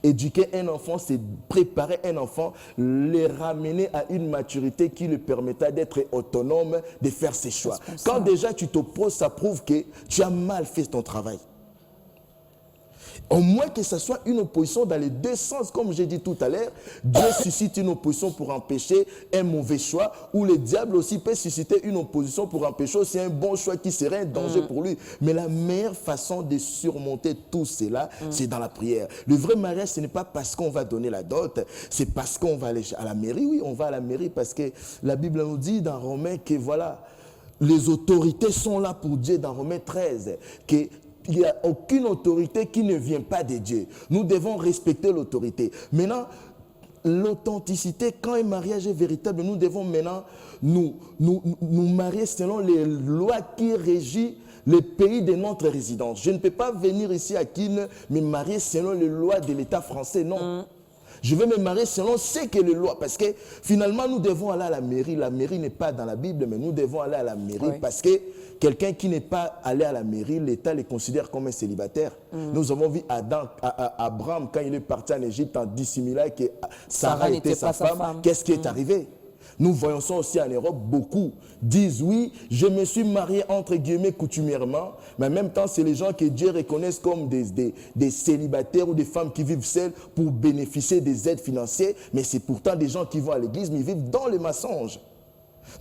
Éduquer un enfant, c'est préparer un enfant, le ramener à une maturité qui lui permettra d'être autonome, de faire ses choix. Quand déjà tu t'opposes, ça prouve que tu as mal fait ton travail. Au moins que ce soit une opposition dans les deux sens, comme j'ai dit tout à l'heure, Dieu suscite une opposition pour empêcher un mauvais choix, ou le diable aussi peut susciter une opposition pour empêcher aussi un bon choix qui serait un danger pour lui. Mais la meilleure façon de surmonter tout cela, c'est dans la prière. Le vrai mariage, ce n'est pas parce qu'on va donner la dot, c'est parce qu'on va aller à la mairie. Oui, on va à la mairie parce que la Bible nous dit dans Romains que voilà, les autorités sont là pour Dieu dans Romains 13, que il n'y a aucune autorité qui ne vient pas de Dieu. Nous devons respecter l'autorité. Maintenant, l'authenticité, quand un mariage est véritable, nous devons maintenant nous marier selon les lois qui régissent le pays de notre résidence. Je ne peux pas venir ici à Kin me marier selon les lois de l'État français, non. Je vais me marier selon ce que les lois, parce que finalement nous devons aller à la mairie. La mairie n'est pas dans la Bible, mais nous devons aller à la mairie parce que quelqu'un qui n'est pas allé à la mairie, l'État le considère comme un célibataire. Nous avons vu Abraham, quand il est parti en Égypte en dissimulant que Sarah était sa femme. Qu'est-ce qui est arrivé? Nous voyons ça aussi en Europe, beaucoup disent oui, je me suis marié entre guillemets coutumièrement, mais en même temps, c'est les gens que Dieu reconnaisse comme des célibataires ou des femmes qui vivent seules pour bénéficier des aides financières, mais c'est pourtant des gens qui vont à l'église, mais ils vivent dans les mensonges.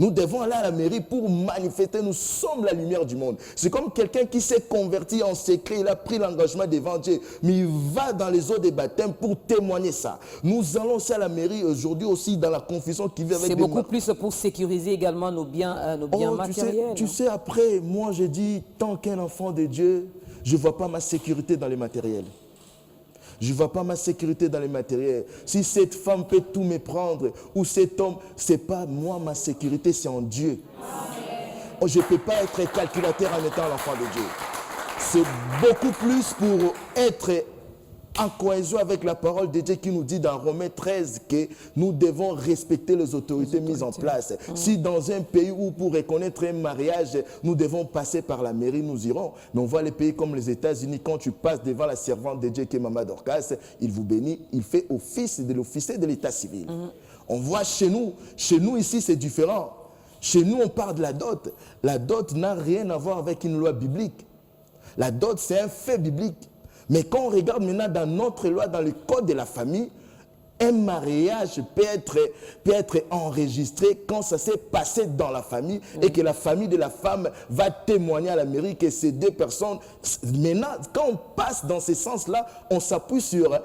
Nous devons aller à la mairie pour manifester, nous sommes la lumière du monde. C'est comme quelqu'un qui s'est converti en secret, il a pris l'engagement devant Dieu, mais il va dans les eaux des baptêmes pour témoigner ça. Nous allons aussi à la mairie aujourd'hui aussi dans la confusion qui vit avec c'est beaucoup plus pour sécuriser également nos biens matériels. Tu sais, après, moi je dis, tant qu'un enfant de Dieu, je ne vois pas ma sécurité dans les matériels. Je ne vois pas ma sécurité dans les matériels. Si cette femme peut tout me prendre, ou cet homme, ce n'est pas moi, ma sécurité, c'est en Dieu. Oh, je ne peux pas être calculateur en étant l'enfant de Dieu. C'est beaucoup plus pour être en cohésion avec la parole de Dieu qui nous dit dans Romains 13 que nous devons respecter les autorités mises en place. Si dans un pays où pour reconnaître un mariage, nous devons passer par la mairie, nous irons. Mais on voit les pays comme les États-Unis, quand tu passes devant la servante de Dieu qui est Maman Dorcas, il vous bénit, il fait office de l'officier de l'état civil. On voit chez nous ici c'est différent. Chez nous on parle de la dot. La dot n'a rien à voir avec une loi biblique. La dot c'est un fait biblique. Mais quand on regarde maintenant dans notre loi, dans le code de la famille, un mariage peut être enregistré quand ça s'est passé dans la famille et que la famille de la femme va témoigner à la mairie que ces deux personnes... Maintenant, quand on passe dans ce sens-là, on s'appuie sur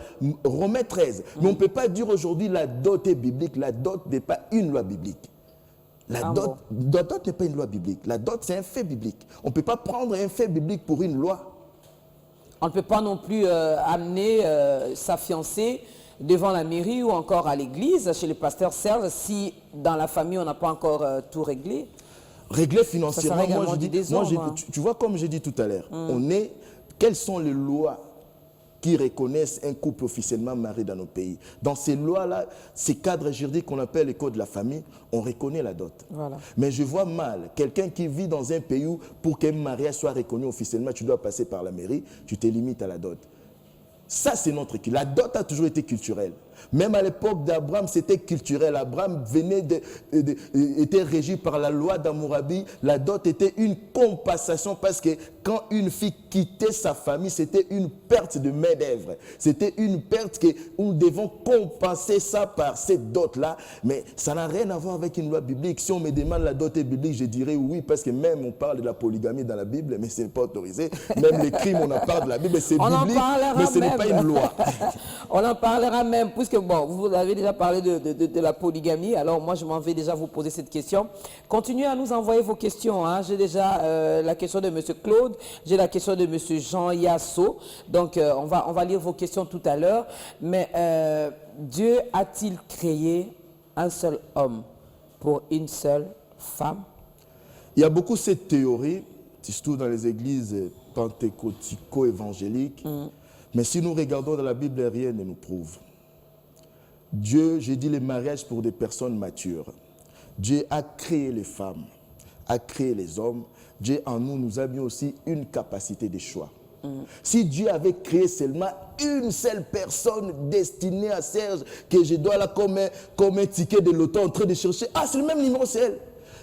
Romains 13. Mais on ne peut pas dire aujourd'hui la dot est biblique. La dot n'est pas une loi biblique. La dot n'est pas une loi biblique. La dot, c'est un fait biblique. On ne peut pas prendre un fait biblique pour une loi. On ne peut pas non plus amener sa fiancée devant la mairie ou encore à l'église, chez le pasteur Serge, si dans la famille on n'a pas encore tout réglé. Régler financièrement, tu vois comme j'ai dit tout à l'heure, quelles sont les lois qui reconnaissent un couple officiellement marié dans nos pays? Dans ces lois-là, ces cadres juridiques qu'on appelle les codes de la famille, on reconnaît la dot. Voilà. Mais je vois mal quelqu'un qui vit dans un pays où, pour qu'un mariage soit reconnu officiellement, tu dois passer par la mairie, tu te limites à la dot. Ça, c'est notre culture. La dot a toujours été culturelle. Même à l'époque d'Abraham, c'était culturel. Abraham était régi par la loi d'Hammurabi. La dot était une compensation parce que quand une fille quittait sa famille, c'était une perte de main-d'œuvre. C'était une perte que nous devons compenser ça par cette dot-là. Mais ça n'a rien à voir avec une loi biblique. Si on me demande la dot est biblique, je dirais oui, parce que même on parle de la polygamie dans la Bible, mais ce n'est pas autorisé. Même les crimes, on en parle de la Bible, c'est biblique, mais ce n'est pas une loi. On en parlera même, puisque bon, vous avez déjà parlé de la polygamie, alors moi je m'en vais déjà vous poser cette question. Continuez à nous envoyer vos questions, hein. J'ai déjà la question de M. Claude, j'ai la question de M. Jean Yasso, donc on va lire vos questions tout à l'heure, mais Dieu a-t-il créé un seul homme pour une seule femme? Il y a beaucoup cette théorie, surtout dans les églises pentecôtico-évangéliques, mais si nous regardons dans la Bible, rien ne nous prouve. Dieu, j'ai dit les mariages pour des personnes matures. Dieu a créé les femmes, a créé les hommes. Dieu en nous a mis aussi une capacité de choix. Si Dieu avait créé seulement une seule personne destinée à Serge, que je dois là comme un ticket de loto en train de chercher, ah c'est le même numéro, c'est elle.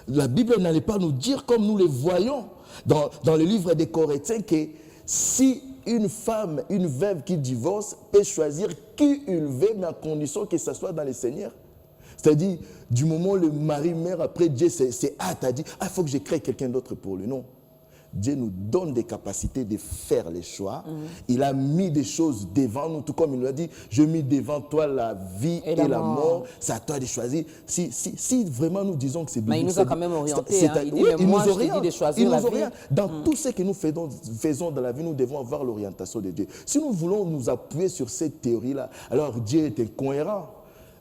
La Bible n'allait pas nous dire comme nous le voyons dans le livre des Corinthiens que si une femme, une veuve qui divorce peut choisir qui il veut, mais à condition que ce soit dans le Seigneur. C'est-à-dire, du moment où le mari meurt, après Dieu c'est hâte à dire, ah, il faut que je crée quelqu'un d'autre pour lui. Non. Dieu nous donne des capacités de faire les choix. Il a mis des choses devant nous, tout comme il nous a dit, je mis devant toi la vie et la mort. C'est à toi de choisir. Si vraiment nous disons que c'est biblique. Mais il nous a quand même orientés. Hein. Il dit, oui, mais moi, je te dis de choisir la vie. Dans tout ce que nous faisons dans la vie, nous devons avoir l'orientation de Dieu. Si nous voulons nous appuyer sur cette théorie-là, alors Dieu est incohérent.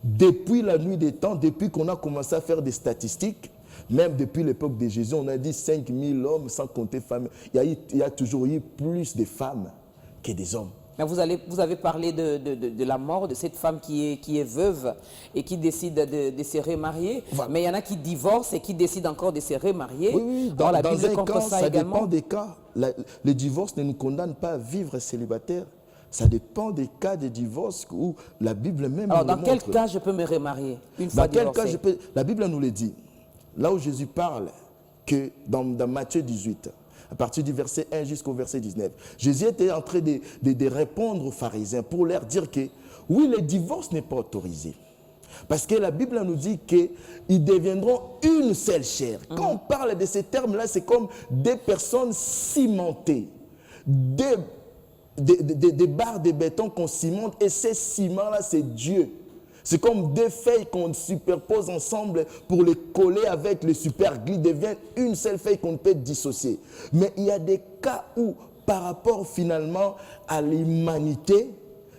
Depuis la nuit des temps, depuis qu'on a commencé à faire des statistiques, même depuis l'époque de Jésus, on a dit 5000 hommes, sans compter femmes. Il y a toujours eu plus de femmes que des hommes. Mais vous avez parlé de la mort de cette femme qui est veuve et qui décide de se remarier. Voilà. Mais il y en a qui divorcent et qui décident encore de se remarier. Oui, dans un cas, ça dépend des cas. Le divorce ne nous condamne pas à vivre célibataire. Ça dépend des cas de divorce où la Bible même Alors, nous dans le quel montre. cas je peux me remarier une fois divorcée? La Bible nous le dit. Là où Jésus parle, que dans Matthieu 18, à partir du verset 1 jusqu'au verset 19, Jésus était en train de répondre aux pharisiens pour leur dire que oui, le divorce n'est pas autorisé. Parce que la Bible nous dit qu'ils deviendront une seule chair. Quand on parle de ces termes-là, c'est comme des personnes cimentées, des barres de béton qu'on cimente, et ces ciments-là, c'est Dieu. C'est comme deux feuilles qu'on superpose ensemble pour les coller avec le super glue, deviennent une seule feuille qu'on peut dissocier. Mais il y a des cas où, par rapport finalement à l'humanité,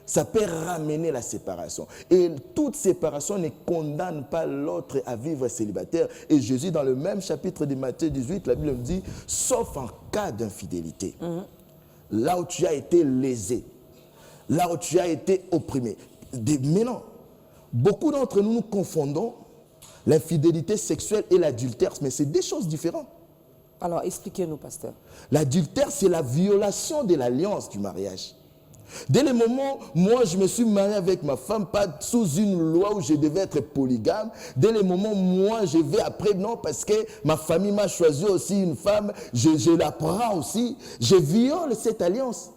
ça peut ramener la séparation. Et toute séparation ne condamne pas l'autre à vivre célibataire. Et Jésus, dans le même chapitre de Matthieu 18, la Bible me dit, sauf en cas d'infidélité, là où tu as été lésé, là où tu as été opprimé. Mais non. Beaucoup d'entre nous, nous confondons l'infidélité sexuelle et l'adultère, mais c'est deux choses différentes. Alors, expliquez-nous, pasteur. L'adultère, c'est la violation de l'alliance du mariage. Dès le moment où moi, je me suis marié avec ma femme, pas sous une loi où je devais être polygame, dès le moment où moi, je vais après, non, parce que ma famille m'a choisi aussi une femme, je la prends aussi, je viole cette alliance.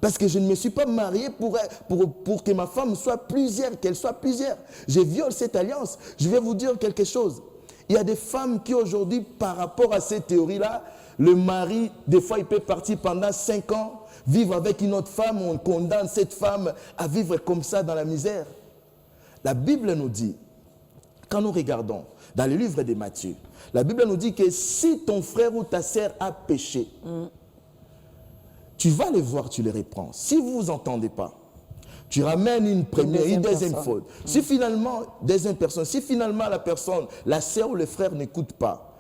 Parce que je ne me suis pas marié pour que ma femme soit plusieurs, qu'elle soit plusieurs. Je viole cette alliance. Je vais vous dire quelque chose. Il y a des femmes qui aujourd'hui, par rapport à cette théorie-là, le mari, des fois, il peut partir pendant 5 ans, vivre avec une autre femme, on condamne cette femme à vivre comme ça dans la misère. La Bible nous dit, quand nous regardons dans le livre de Matthieu, la Bible nous dit que si ton frère ou ta sœur a péché, tu vas les voir, tu les reprends. Si vous ne vous entendez pas, tu ramènes une première, une deuxième faute. Si finalement, deuxième personne, si finalement la personne, la sœur ou le frère n'écoute pas,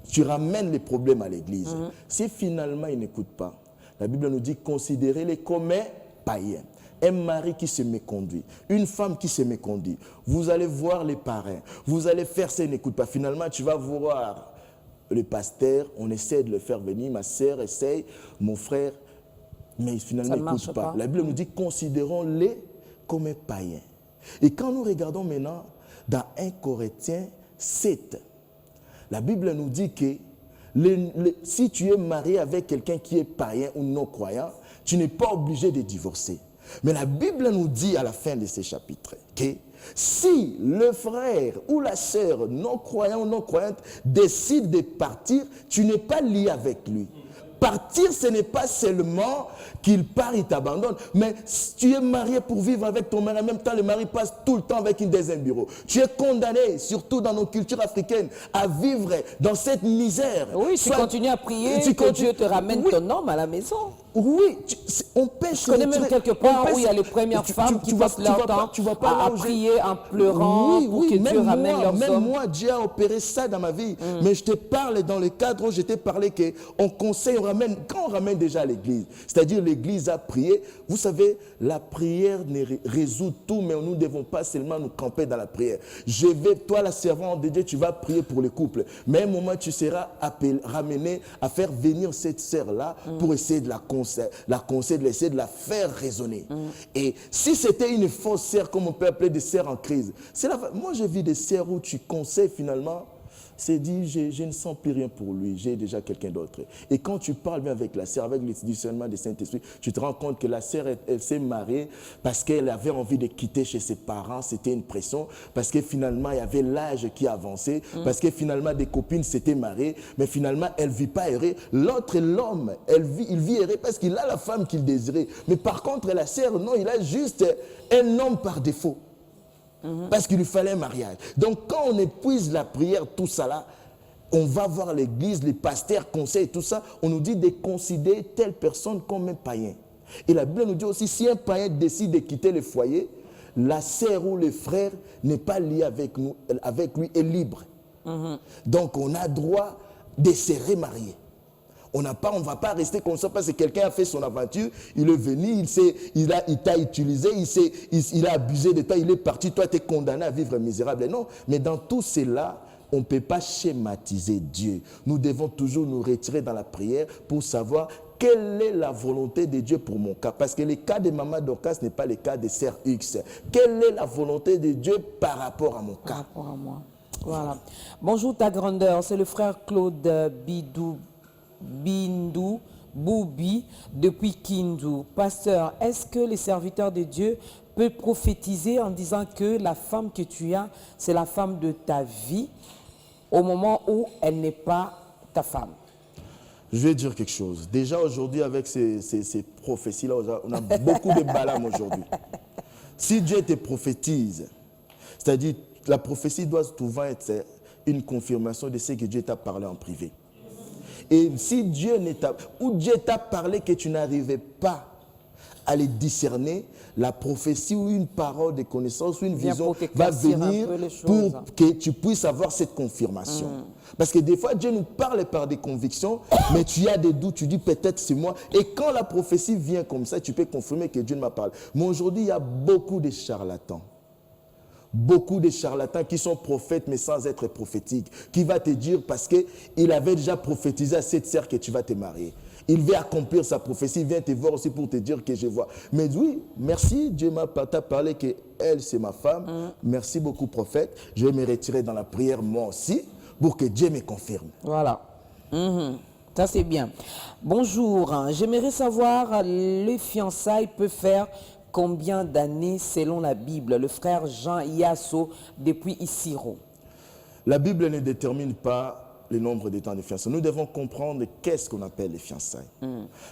tu ramènes les problèmes à l'église. Si finalement il n'écoute pas, la Bible nous dit considérez-les comme un païen. Un mari qui se méconduit, une femme qui se méconduit. Vous allez voir les parrains, vous allez faire ça, il n'écoute pas. Finalement, tu vas voir le pasteur, on essaie de le faire venir, ma sœur essaye, mon frère. Mais finalement, Ça ils ne n'écoutent marche pas. pas. La Bible nous dit, considérons-les comme un païen. Et quand nous regardons maintenant dans 1 Corinthiens 7, la Bible nous dit que si tu es marié avec quelqu'un qui est païen ou non-croyant, tu n'es pas obligé de divorcer. Mais la Bible nous dit à la fin de ces chapitres que si le frère ou la sœur non-croyant ou non-croyante décide de partir, tu n'es pas lié avec lui. Partir, ce n'est pas seulement qu'il part, il t'abandonne. Mais si tu es marié pour vivre avec ton mari, en même temps, le mari passe tout le temps avec une deuxième bureau. Tu es condamné, surtout dans nos cultures africaines, à vivre dans cette misère. Oui, tu continues à prier que Dieu te ramène ton homme à la maison. Oui, on pêche. Je connais même quelque part où il y a les premières femmes qui passent leur temps à prier en pleurant pour que Dieu ramène leurs hommes. Même moi, Dieu a opéré ça dans ma vie. Mais je te parle dans le cadre où je t'ai parlé qu'on conseille, quand on ramène déjà à l'église, c'est-à-dire l'église a prié, vous savez, la prière résout tout, mais nous ne devons pas seulement nous camper dans la prière. Toi, la servante de Dieu, tu vas prier pour le couple. Mais à un moment, tu seras ramené à faire venir cette sœur-là pour essayer de la conseiller, essayer de la faire raisonner. Et si c'était une fausse sœur, comme on peut appeler des sœurs en crise, moi j'ai vu des sœurs où tu conseilles finalement, c'est dit, je ne sens plus rien pour lui, j'ai déjà quelqu'un d'autre. Et quand tu parles bien avec la sœur, avec le discernement du Saint-Esprit, tu te rends compte que la sœur, elle s'est mariée parce qu'elle avait envie de quitter chez ses parents, c'était une pression, parce que finalement, il y avait l'âge qui avançait, parce que finalement, des copines s'étaient mariées, mais finalement, elle ne vit pas errer. L'autre, l'homme, il vit errer parce qu'il a la femme qu'il désirait. Mais par contre, la sœur, non, il a juste un homme par défaut. Parce qu'il lui fallait un mariage. Donc quand on épuise la prière, tout ça là, on va voir l'église, les pasteurs, conseils, tout ça, on nous dit de considérer telle personne comme un païen. Et la Bible nous dit aussi, si un païen décide de quitter le foyer, la sœur ou le frère n'est pas lié avec lui, est libre. Donc on a droit de se remarier. On ne va pas rester comme ça parce que quelqu'un a fait son aventure, il est venu, il t'a utilisé, il a abusé de toi, il est parti, toi tu es condamné à vivre misérable. Non, mais dans tout cela, on ne peut pas schématiser Dieu. Nous devons toujours nous retirer dans la prière pour savoir quelle est la volonté de Dieu pour mon cas. Parce que le cas de Maman Dorcas n'est pas le cas de Sœur X. Quelle est la volonté de Dieu par rapport à mon cas? Par rapport à moi. Voilà. Bonjour ta grandeur, c'est le frère Claude Bindou Boubi depuis Kindu. Pasteur, est-ce que les serviteurs de Dieu peuvent prophétiser en disant que la femme que tu as, c'est la femme de ta vie au moment où elle n'est pas ta femme? Je vais dire quelque chose. Déjà aujourd'hui, avec ces prophéties-là, on a beaucoup de balames aujourd'hui. Si Dieu te prophétise, c'est-à-dire la prophétie doit souvent être une confirmation de ce que Dieu t'a parlé en privé. Et si Dieu t'a parlé que tu n'arrivais pas à les discerner, la prophétie ou une parole de connaissance ou une vision va venir pour que tu puisses avoir cette confirmation. Parce que des fois, Dieu nous parle par des convictions, mais tu as des doutes, tu dis peut-être c'est moi. Et quand la prophétie vient comme ça, tu peux confirmer que Dieu m'a parlé. Mais aujourd'hui, il y a beaucoup de charlatans. Beaucoup de charlatans qui sont prophètes mais sans être prophétiques, qui va te dire parce qu'il avait déjà prophétisé à cette sœur que tu vas te marier. Il veut accomplir sa prophétie, il vient te voir aussi pour te dire que je vois. Mais oui, merci, Dieu t'a parlé qu'elle c'est ma femme. Merci beaucoup prophète, je vais me retirer dans la prière moi aussi pour que Dieu me confirme. Voilà. Ça c'est bien. Bonjour, j'aimerais savoir, les fiançailles peuvent faire combien d'années selon la Bible? Le frère Jean Yasso depuis Isiro. La Bible ne détermine pas le nombre de temps de fiançailles. Nous devons comprendre qu'est-ce qu'on appelle les fiançailles.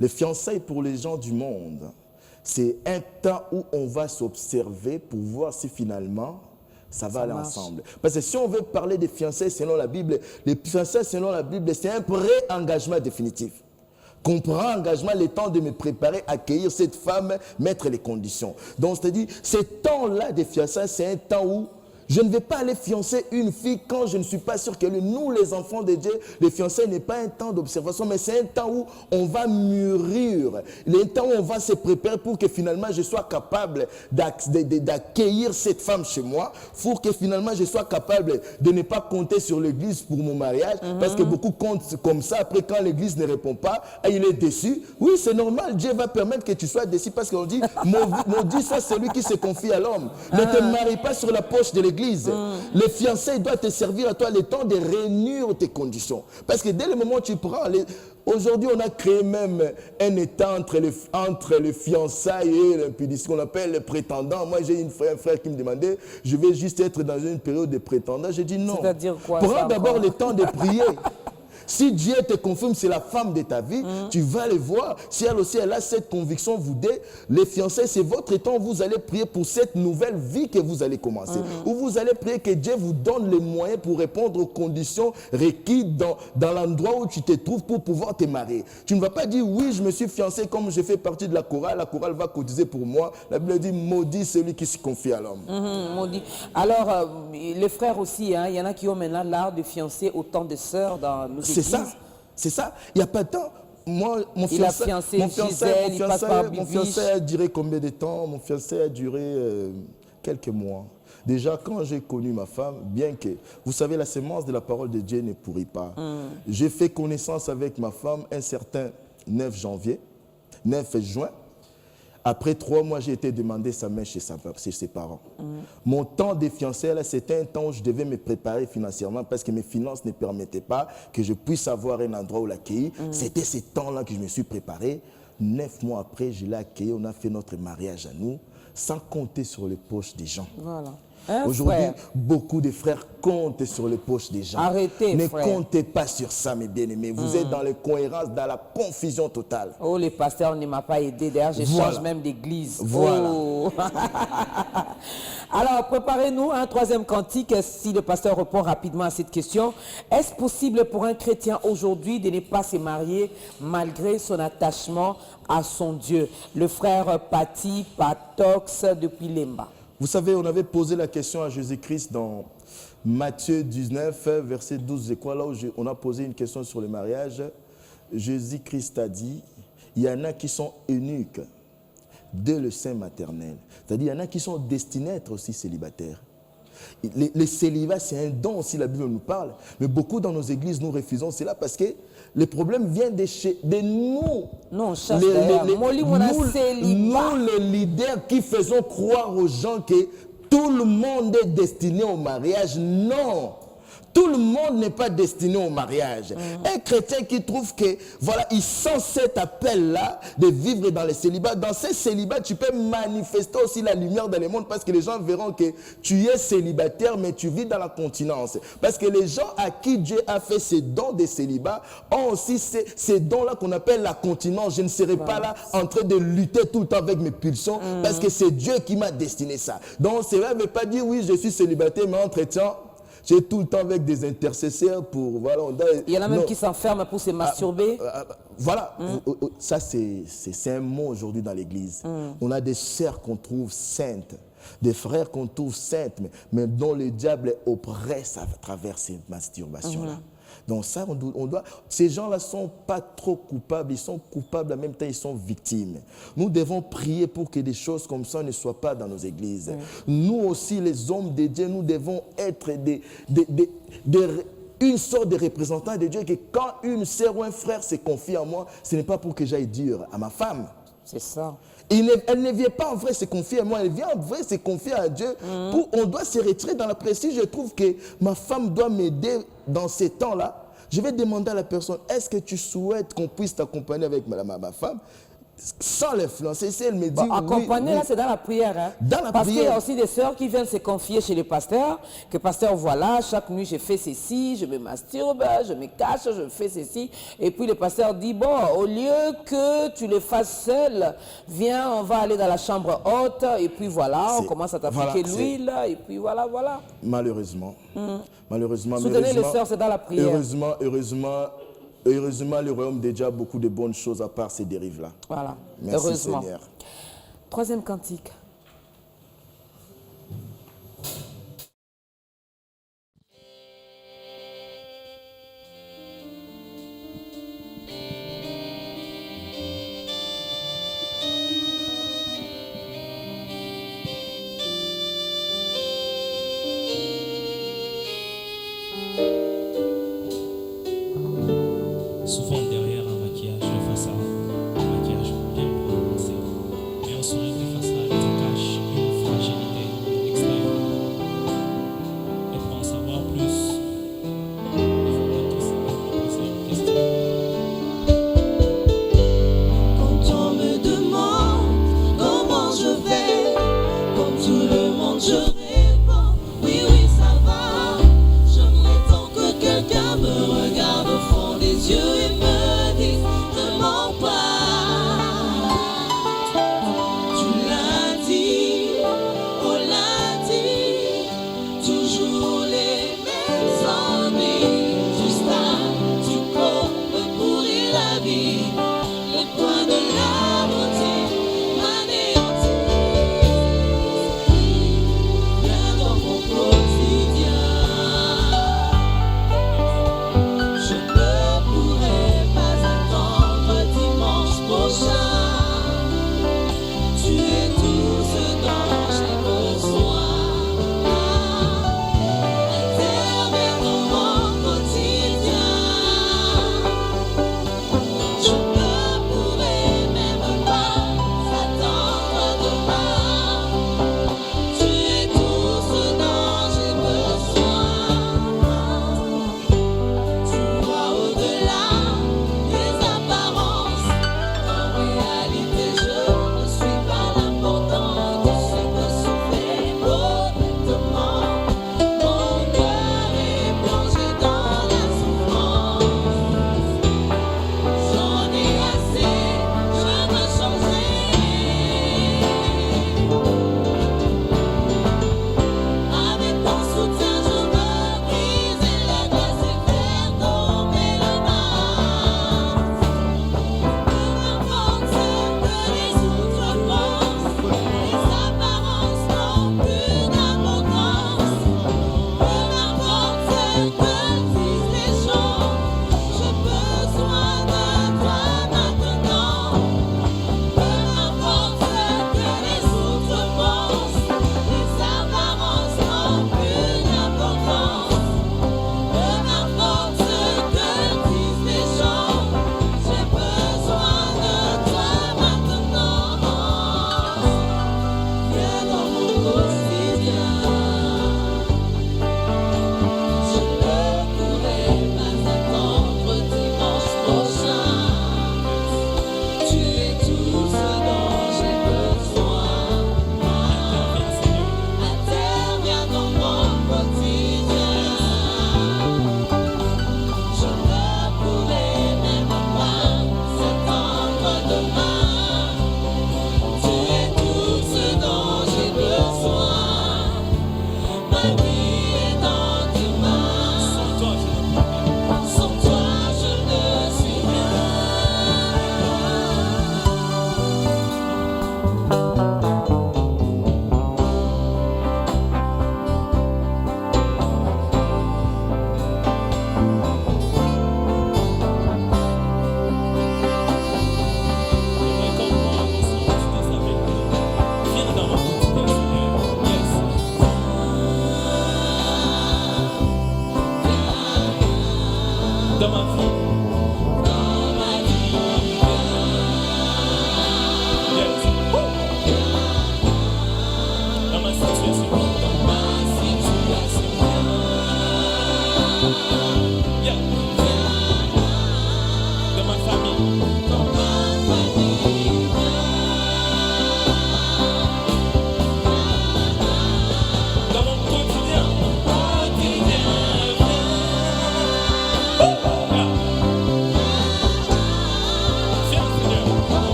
Les fiançailles pour les gens du monde, c'est un temps où on va s'observer pour voir si finalement ça va aller ensemble. Parce que si on veut parler des fiançailles selon la Bible, les fiançailles selon la Bible, c'est un pré-engagement définitif. Qu'on prend engagement, le temps de me préparer, accueillir cette femme, mettre les conditions. Donc, c'est-à-dire, ce temps-là de fiançailles, c'est un temps où je ne vais pas aller fiancer une fille quand je ne suis pas sûr qu'elle est. Nous, les enfants de Dieu, les fiançailles n'est pas un temps d'observation, mais c'est un temps où on va mûrir le temps où on va se préparer pour que finalement je sois capable d'accueillir cette femme chez moi, pour que finalement je sois capable de ne pas compter sur l'église pour mon mariage, parce que beaucoup comptent comme ça. Après, quand l'église ne répond pas, il est déçu. Oui, c'est normal, Dieu va permettre que tu sois déçu, parce qu'on dit, maudit soit celui qui se confie à l'homme. Ne te marie pas sur la poche de l'église. Le fiancé doit te servir à toi le temps de réunir tes conditions. Parce que dès le moment où tu prends... Aujourd'hui, on a créé même un état entre les fiançailles et ce qu'on appelle les prétendants. Moi, j'ai un frère qui me demandait, je vais juste être dans une période de prétendants. J'ai dit non. C'est-à-dire quoi? Prends d'abord le temps de prier. Si Dieu te confirme, c'est la femme de ta vie, tu vas le voir. Si elle aussi, elle a cette conviction, vous deux, les fiancés, c'est votre temps où vous allez prier pour cette nouvelle vie que vous allez commencer. Où vous allez prier que Dieu vous donne les moyens pour répondre aux conditions requises dans l'endroit où tu te trouves pour pouvoir te marier. Tu ne vas pas dire, oui, je me suis fiancé comme je fais partie de la chorale va cotiser pour moi. La Bible dit, maudit celui qui se confie à l'homme. Maudit. Alors, les frères aussi, hein, il y en a qui ont maintenant l'art de fiancer autant de sœurs dans nos églises. C'est ça. Il n'y a pas de temps. Moi, mon fiancé a duré combien de temps? Mon fiancé a duré quelques mois. Déjà, quand j'ai connu ma femme, bien que, vous savez, la sémence de la parole de Dieu ne pourrit pas. J'ai fait connaissance avec ma femme un certain 9 juin. Après 3 mois, j'ai été demander sa main chez ses parents. Mon temps de fiançailles, c'était un temps où je devais me préparer financièrement parce que mes finances ne permettaient pas que je puisse avoir un endroit où l'accueillir. C'était ce temps-là que je me suis préparé. 9 mois après, je l'ai accueilli. On a fait notre mariage à nous, sans compter sur les poches des gens. Voilà. Aujourd'hui, beaucoup de frères comptent sur les poches des gens. Arrêtez, ne frère. comptez pas sur ça, mes bien-aimés. Vous êtes dans l'incohérence, dans la confusion totale. Oh, le pasteur ne m'a pas aidé. D'ailleurs, je change même d'église. Voilà. Oh. Alors, préparez-nous un troisième cantique. Si le pasteur répond rapidement à cette question. Est-ce possible pour un chrétien aujourd'hui de ne pas se marier malgré son attachement à son Dieu? Le frère Pati Patox depuis Lemba. Vous savez, on avait posé la question à Jésus-Christ dans Matthieu 19, verset 12, c'est quoi là où on a posé une question sur le mariage. Jésus-Christ a dit, il y en a qui sont eunuques dès le sein maternel. C'est-à-dire, il y en a qui sont destinés à être aussi célibataires. Les célibats, c'est un don aussi, la Bible nous parle. Mais beaucoup dans nos églises, nous refusons cela parce que le problème vient de nous. Non, nous, les leaders qui faisons croire aux gens que tout le monde est destiné au mariage. Non. Tout le monde n'est pas destiné au mariage. Un chrétien qui trouve que, voilà, il sent cet appel-là de vivre dans le célibat. Dans ce célibat, tu peux manifester aussi la lumière dans le monde parce que les gens verront que tu es célibataire, mais tu vis dans la continence. Parce que les gens à qui Dieu a fait ces dons de célibat ont aussi ces dons-là qu'on appelle la continence. Je ne serai pas là en train de lutter tout le temps avec mes pulsions parce que c'est Dieu qui m'a destiné ça. Donc, cela ne veut pas dire, oui, je suis célibataire, mais entre-temps, j'ai tout le temps avec des intercesseurs pour... Voilà, il y en a même qui s'enferment pour se masturber. Voilà, ça c'est un mot aujourd'hui dans l'église. On a des sœurs qu'on trouve saintes, des frères qu'on trouve saintes, mais dont le diable oppresse à travers ces masturbations-là. Donc ça, on doit... Ces gens-là ne sont pas trop coupables, ils sont coupables en même temps, ils sont victimes. Nous devons prier pour que des choses comme ça ne soient pas dans nos églises. Nous aussi, les hommes de Dieu, nous devons être une sorte de représentant de Dieu, que quand une sœur ou un frère se confie à moi, ce n'est pas pour que j'aille dire à ma femme. C'est ça. Elle ne vient pas en vrai se confier à moi, elle vient en vrai se confier à Dieu. On doit se retirer dans la prière. Si je trouve que ma femme doit m'aider dans ces temps-là, je vais demander à la personne, est-ce que tu souhaites qu'on puisse t'accompagner avec ma femme? Sans l'influencer, si elle me dit accompagner, oui, là, c'est dans la prière. Hein? Dans la Parce qu'il y prière. a aussi des sœurs qui viennent se confier chez le pasteur, que pasteur, voilà, chaque nuit je fais ceci, je me masturbe, je me cache, je fais ceci. Et puis le pasteur dit, bon, au lieu que tu le fasses seul, viens, on va aller dans la chambre haute, et puis voilà, on commence à t'appliquer l'huile, et puis voilà. Malheureusement. Malheureusement. Soutenez les sœurs, c'est dans la prière. Heureusement, le royaume de Dieu a beaucoup de bonnes choses à part ces dérives-là. Voilà. Merci Heureusement. Seigneur. Troisième cantique.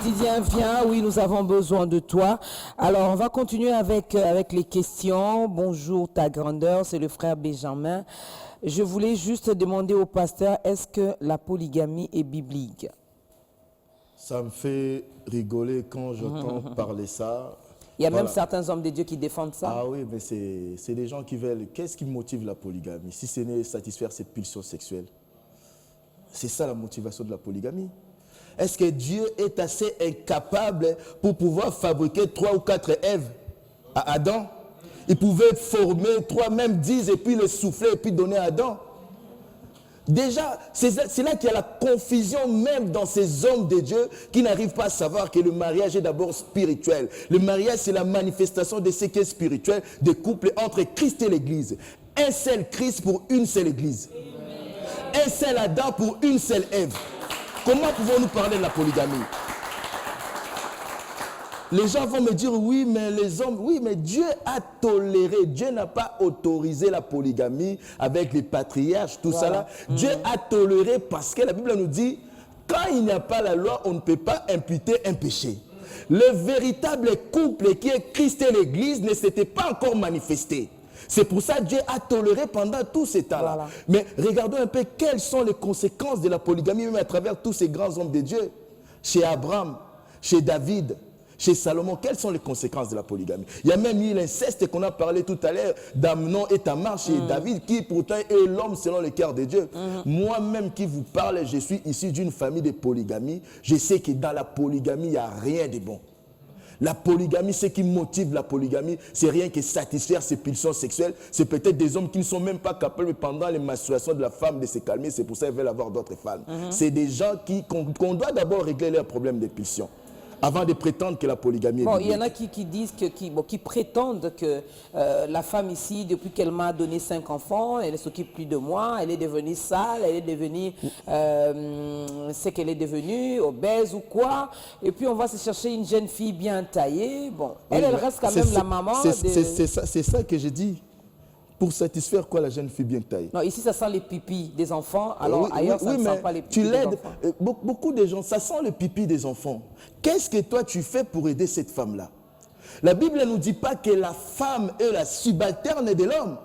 quotidien vient, oui, nous avons besoin de toi. Alors, on va continuer avec les questions. Bonjour, ta grandeur, c'est le frère Benjamin. Je voulais juste demander au pasteur, est-ce que la polygamie est biblique? Ça me fait rigoler quand j'entends parler ça. Il y a même certains hommes de Dieu qui défendent ça. Ah oui, mais c'est des gens qui veulent... Qu'est-ce qui motive la polygamie? Si ce n'est satisfaire ses pulsions sexuelles. C'est ça la motivation de la polygamie. Est-ce que Dieu est assez incapable pour pouvoir fabriquer 3 ou 4 Èves à Adam? Il pouvait former 3, même 10 et puis les souffler et puis donner à Adam. Déjà, c'est là qu'il y a la confusion même dans ces hommes de Dieu qui n'arrivent pas à savoir que le mariage est d'abord spirituel. Le mariage, c'est la manifestation de ce qui est spirituel, des couples entre Christ et l'Église. Un seul Christ pour une seule Église. Un seul Adam pour une seule Ève. Comment pouvons-nous parler de la polygamie? Les gens vont me dire, oui, mais les hommes, oui, mais Dieu a toléré, Dieu n'a pas autorisé la polygamie avec les patriarches, tout ça là. Dieu a toléré parce que la Bible nous dit, quand il n'y a pas la loi, on ne peut pas imputer un péché. Le véritable couple qui est Christ et l'Église ne s'était pas encore manifesté. C'est pour ça que Dieu a toléré pendant tout ce temps-là. Voilà. Mais regardons un peu quelles sont les conséquences de la polygamie, même à travers tous ces grands hommes de Dieu. Chez Abraham, chez David, chez Salomon, quelles sont les conséquences de la polygamie? Il y a même eu l'inceste qu'on a parlé tout à l'heure, d'Amnon et Tamar chez David, qui pourtant est l'homme selon le cœur de Dieu. Moi-même qui vous parle, je suis issu d'une famille de polygamie. Je sais que dans la polygamie, il n'y a rien de bon. La polygamie, ce qui motive la polygamie, c'est rien que satisfaire ses pulsions sexuelles. C'est peut-être des hommes qui ne sont même pas capables, pendant les menstruations de la femme, de se calmer. C'est pour ça qu'ils veulent avoir d'autres femmes. C'est des gens qu'on doit d'abord régler leurs problèmes de pulsions avant de prétendre que la polygamie est biblique. Il y en a qui disent, qui prétendent que la femme ici, depuis qu'elle m'a donné 5 enfants, elle ne s'occupe plus de moi, elle est devenue sale, elle est devenue, c'est qu'elle est devenue obèse ou quoi. Et puis on va se chercher une jeune fille bien taillée. Bon, elle reste quand même la maman. C'est ça que j'ai dit. Pour satisfaire quoi la jeune fille bien taillée? Non, ici ça sent les pipis des enfants, alors ailleurs ça ne sent pas les pipis des enfants. Beaucoup de gens, ça sent le pipi des enfants. Qu'est-ce que toi tu fais pour aider cette femme-là? La Bible ne nous dit pas que la femme est la subalterne de l'homme.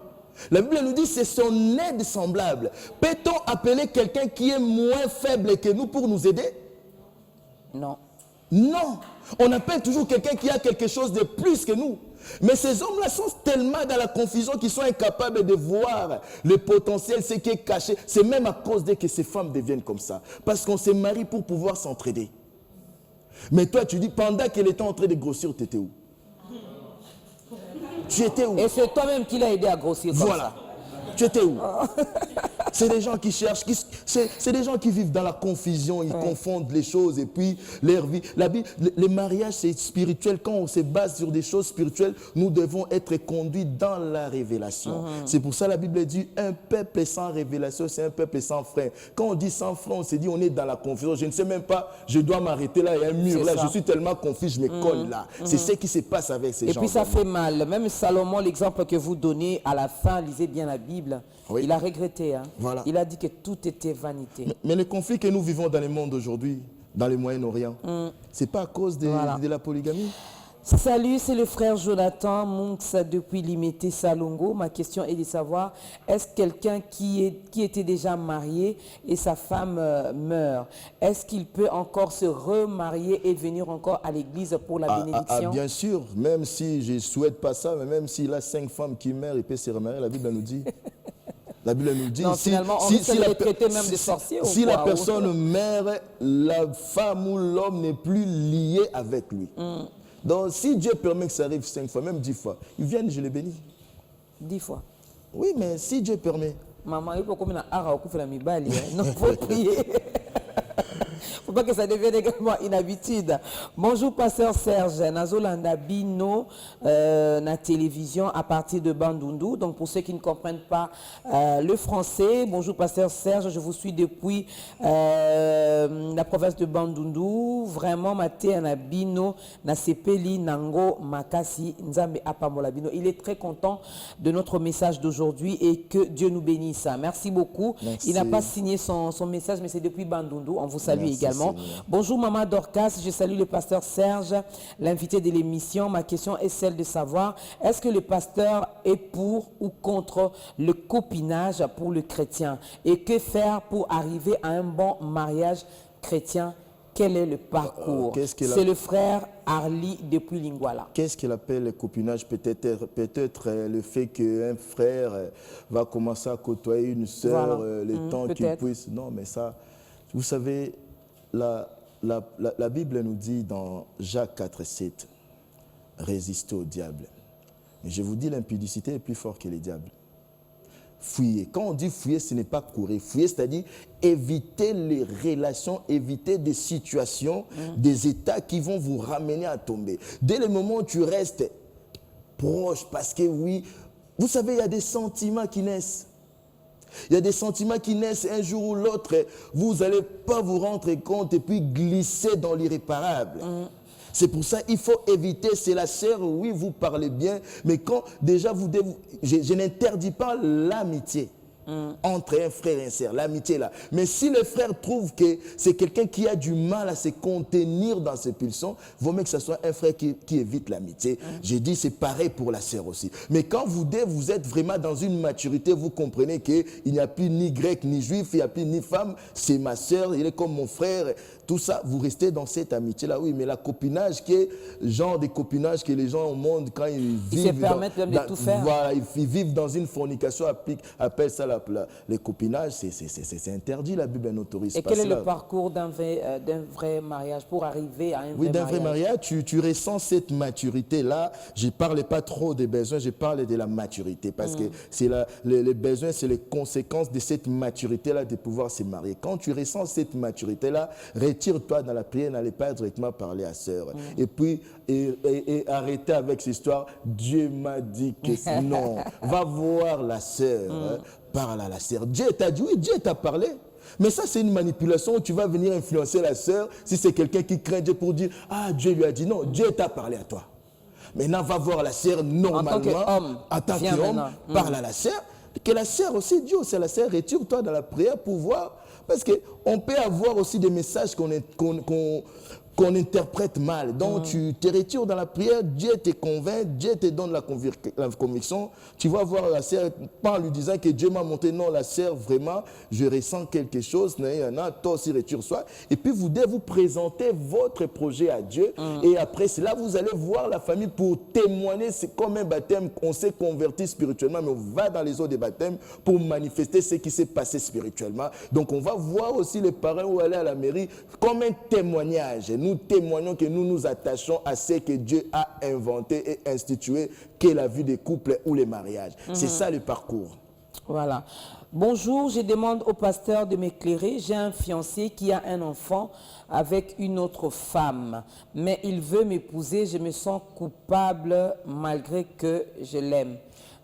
La Bible nous dit que c'est son aide semblable. Peut-on appeler quelqu'un qui est moins faible que nous pour nous aider? Non. Non. On appelle toujours quelqu'un qui a quelque chose de plus que nous. Mais ces hommes-là sont tellement dans la confusion qu'ils sont incapables de voir le potentiel, ce qui est caché. C'est même à cause de que ces femmes deviennent comme ça. Parce qu'on se marie pour pouvoir s'entraider. Mais toi, tu dis, pendant qu'elle était en train de grossir, tu étais où? Tu étais où? Et c'est toi-même qui l'as aidé à grossir comme voilà. Ça. Tu étais où? C'est des gens qui cherchent, c'est des gens qui vivent dans la confusion, ils confondent les choses et puis leur vie. Le mariage, c'est spirituel. Quand on se base sur des choses spirituelles, nous devons être conduits dans la révélation. C'est pour ça que la Bible dit, un peuple sans révélation, c'est un peuple sans frein. Quand on dit sans frein, on se dit, on est dans la confusion. Je ne sais même pas, je dois m'arrêter là, il y a un mur là, je suis tellement confus, je me colle là. C'est ce qui se passe avec ces gens. Et puis ça fait mal. Même Salomon, l'exemple que vous donnez à la fin, lisez bien la Bible, il a regretté. Hein. Voilà. Il a dit que tout était vanité. Mais le conflit que nous vivons dans le monde aujourd'hui, dans le Moyen-Orient, c'est pas à cause de la polygamie? Salut, c'est le frère Jonathan Monks depuis Limité Salongo. Ma question est de savoir, est-ce quelqu'un qui était déjà marié et sa femme meurt, est-ce qu'il peut encore se remarier et venir encore à l'église pour la bénédiction? Bien sûr, même si je ne souhaite pas ça, mais même s'il a 5 femmes qui meurent, il peut se remarier, la Bible nous dit. La Bible nous dit, non, si la personne meurt, la femme ou l'homme n'est plus lié avec lui. Donc, si Dieu permet que ça arrive 5 fois, même 10 fois, ils viennent, je les bénis. 10 fois? Oui, mais si Dieu permet. Maman, il faut qu'on faut prier. Il ne faut pas que ça devienne également une habitude. Bonjour, pasteur Serge. Nazolanda Bino, na télévision à partir de Bandundu. Donc, pour ceux qui ne comprennent pas le français, bonjour, pasteur Serge. Je vous suis depuis la province de Bandundu. Vraiment, Maté Anabino, Nasepeli, Nango, Makasi, Nzambe Apamola Bino. Il est très content de notre message d'aujourd'hui et que Dieu nous bénisse. Merci beaucoup. Merci. Il n'a pas signé son message, mais c'est depuis Bandundu. On vous salue également. bon. Seigneur. Bonjour Maman Dorcas, je salue le pasteur Serge, l'invité de l'émission. Ma question est celle de savoir, est-ce que le pasteur est pour ou contre le copinage pour le chrétien? Et que faire pour arriver à un bon mariage chrétien? Quel est le parcours? C'est le frère Arli depuis Lingwala. Qu'est-ce qu'il appelle le copinage? Peut-être le fait qu'un frère va commencer à côtoyer une sœur, le temps qu'il puisse... Non, mais ça, vous savez, la Bible nous dit dans Jacques 4,7, résistez au diable. Mais je vous dis, l'impudicité est plus forte que le diable. Fuyez. Quand on dit fuyez, ce n'est pas courir. Fuyez, c'est-à-dire éviter les relations, éviter des situations, des états qui vont vous ramener à tomber. Dès le moment où tu restes proche, parce que oui, vous savez, il y a des sentiments qui naissent. Il y a des sentiments qui naissent un jour ou l'autre. Vous n'allez pas vous rendre compte et puis glisser dans l'irréparable. C'est pour ça qu'il faut éviter, c'est la sœur, oui, vous parlez bien, mais quand déjà je n'interdis pas l'amitié entre un frère et une sœur, l'amitié là. Mais si le frère trouve que c'est quelqu'un qui a du mal à se contenir dans ses pulsions, il vaut mieux que ce soit un frère qui évite l'amitié. J'ai dit, c'est pareil pour la sœur aussi. Mais quand vous êtes vraiment dans une maturité, vous comprenez qu'il n'y a plus ni grec ni juif, il n'y a plus ni femme, c'est ma sœur, il est comme mon frère. Tout ça, vous restez dans cette amitié-là, oui, mais la copinage, qui est le genre de copinage que les gens au monde, quand ils vivent... Ils se permettent même de tout faire. Voilà, ils vivent dans une fornication, appellent ça le copinage, c'est interdit, la Bible n'autorise pas ça. Et quel est le parcours d'un vrai mariage pour arriver à un vrai mariage? Oui, d'un vrai mariage, tu ressens cette maturité-là. Je ne parle pas trop des besoins, je parle de la maturité, parce que les besoins, c'est les conséquences de cette maturité-là de pouvoir se marier. Quand tu ressens cette maturité-là, retire-toi dans la prière, n'allez pas directement parler à sœur. Et puis, et arrêtez avec cette histoire. Dieu m'a dit que non. Va voir la sœur. Parle à la sœur. Dieu t'a dit, oui, Dieu t'a parlé. Mais ça, c'est une manipulation où tu vas venir influencer la sœur si c'est quelqu'un qui craint Dieu pour dire, ah, Dieu lui a dit non. Dieu t'a parlé à toi. Maintenant, va voir la sœur normalement. En tant qu'homme, parle à la sœur. Que la sœur aussi, Dieu, c'est la sœur, retire-toi dans la prière pour voir. Parce qu'on peut avoir aussi des messages qu'on interprète mal. Donc, tu te retires dans la prière, Dieu te convainc, Dieu te donne la conviction. Tu vas voir la sœur, pas en lui disant que Dieu m'a montré, non, la sœur, vraiment, je ressens quelque chose, toi aussi retire-toi. Et puis, vous devez vous présenter votre projet à Dieu. Et après cela, vous allez voir la famille pour témoigner. C'est comme un baptême, on s'est converti spirituellement, mais on va dans les eaux des baptêmes pour manifester ce qui s'est passé spirituellement. Donc, on va voir aussi les parents où aller à la mairie comme un témoignage. Nous témoignons que nous nous attachons à ce que Dieu a inventé et institué, qu'est la vie des couples ou les mariages. C'est ça le parcours. Voilà. Bonjour, je demande au pasteur de m'éclairer. J'ai un fiancé qui a un enfant avec une autre femme, mais il veut m'épouser. Je me sens coupable malgré que je l'aime.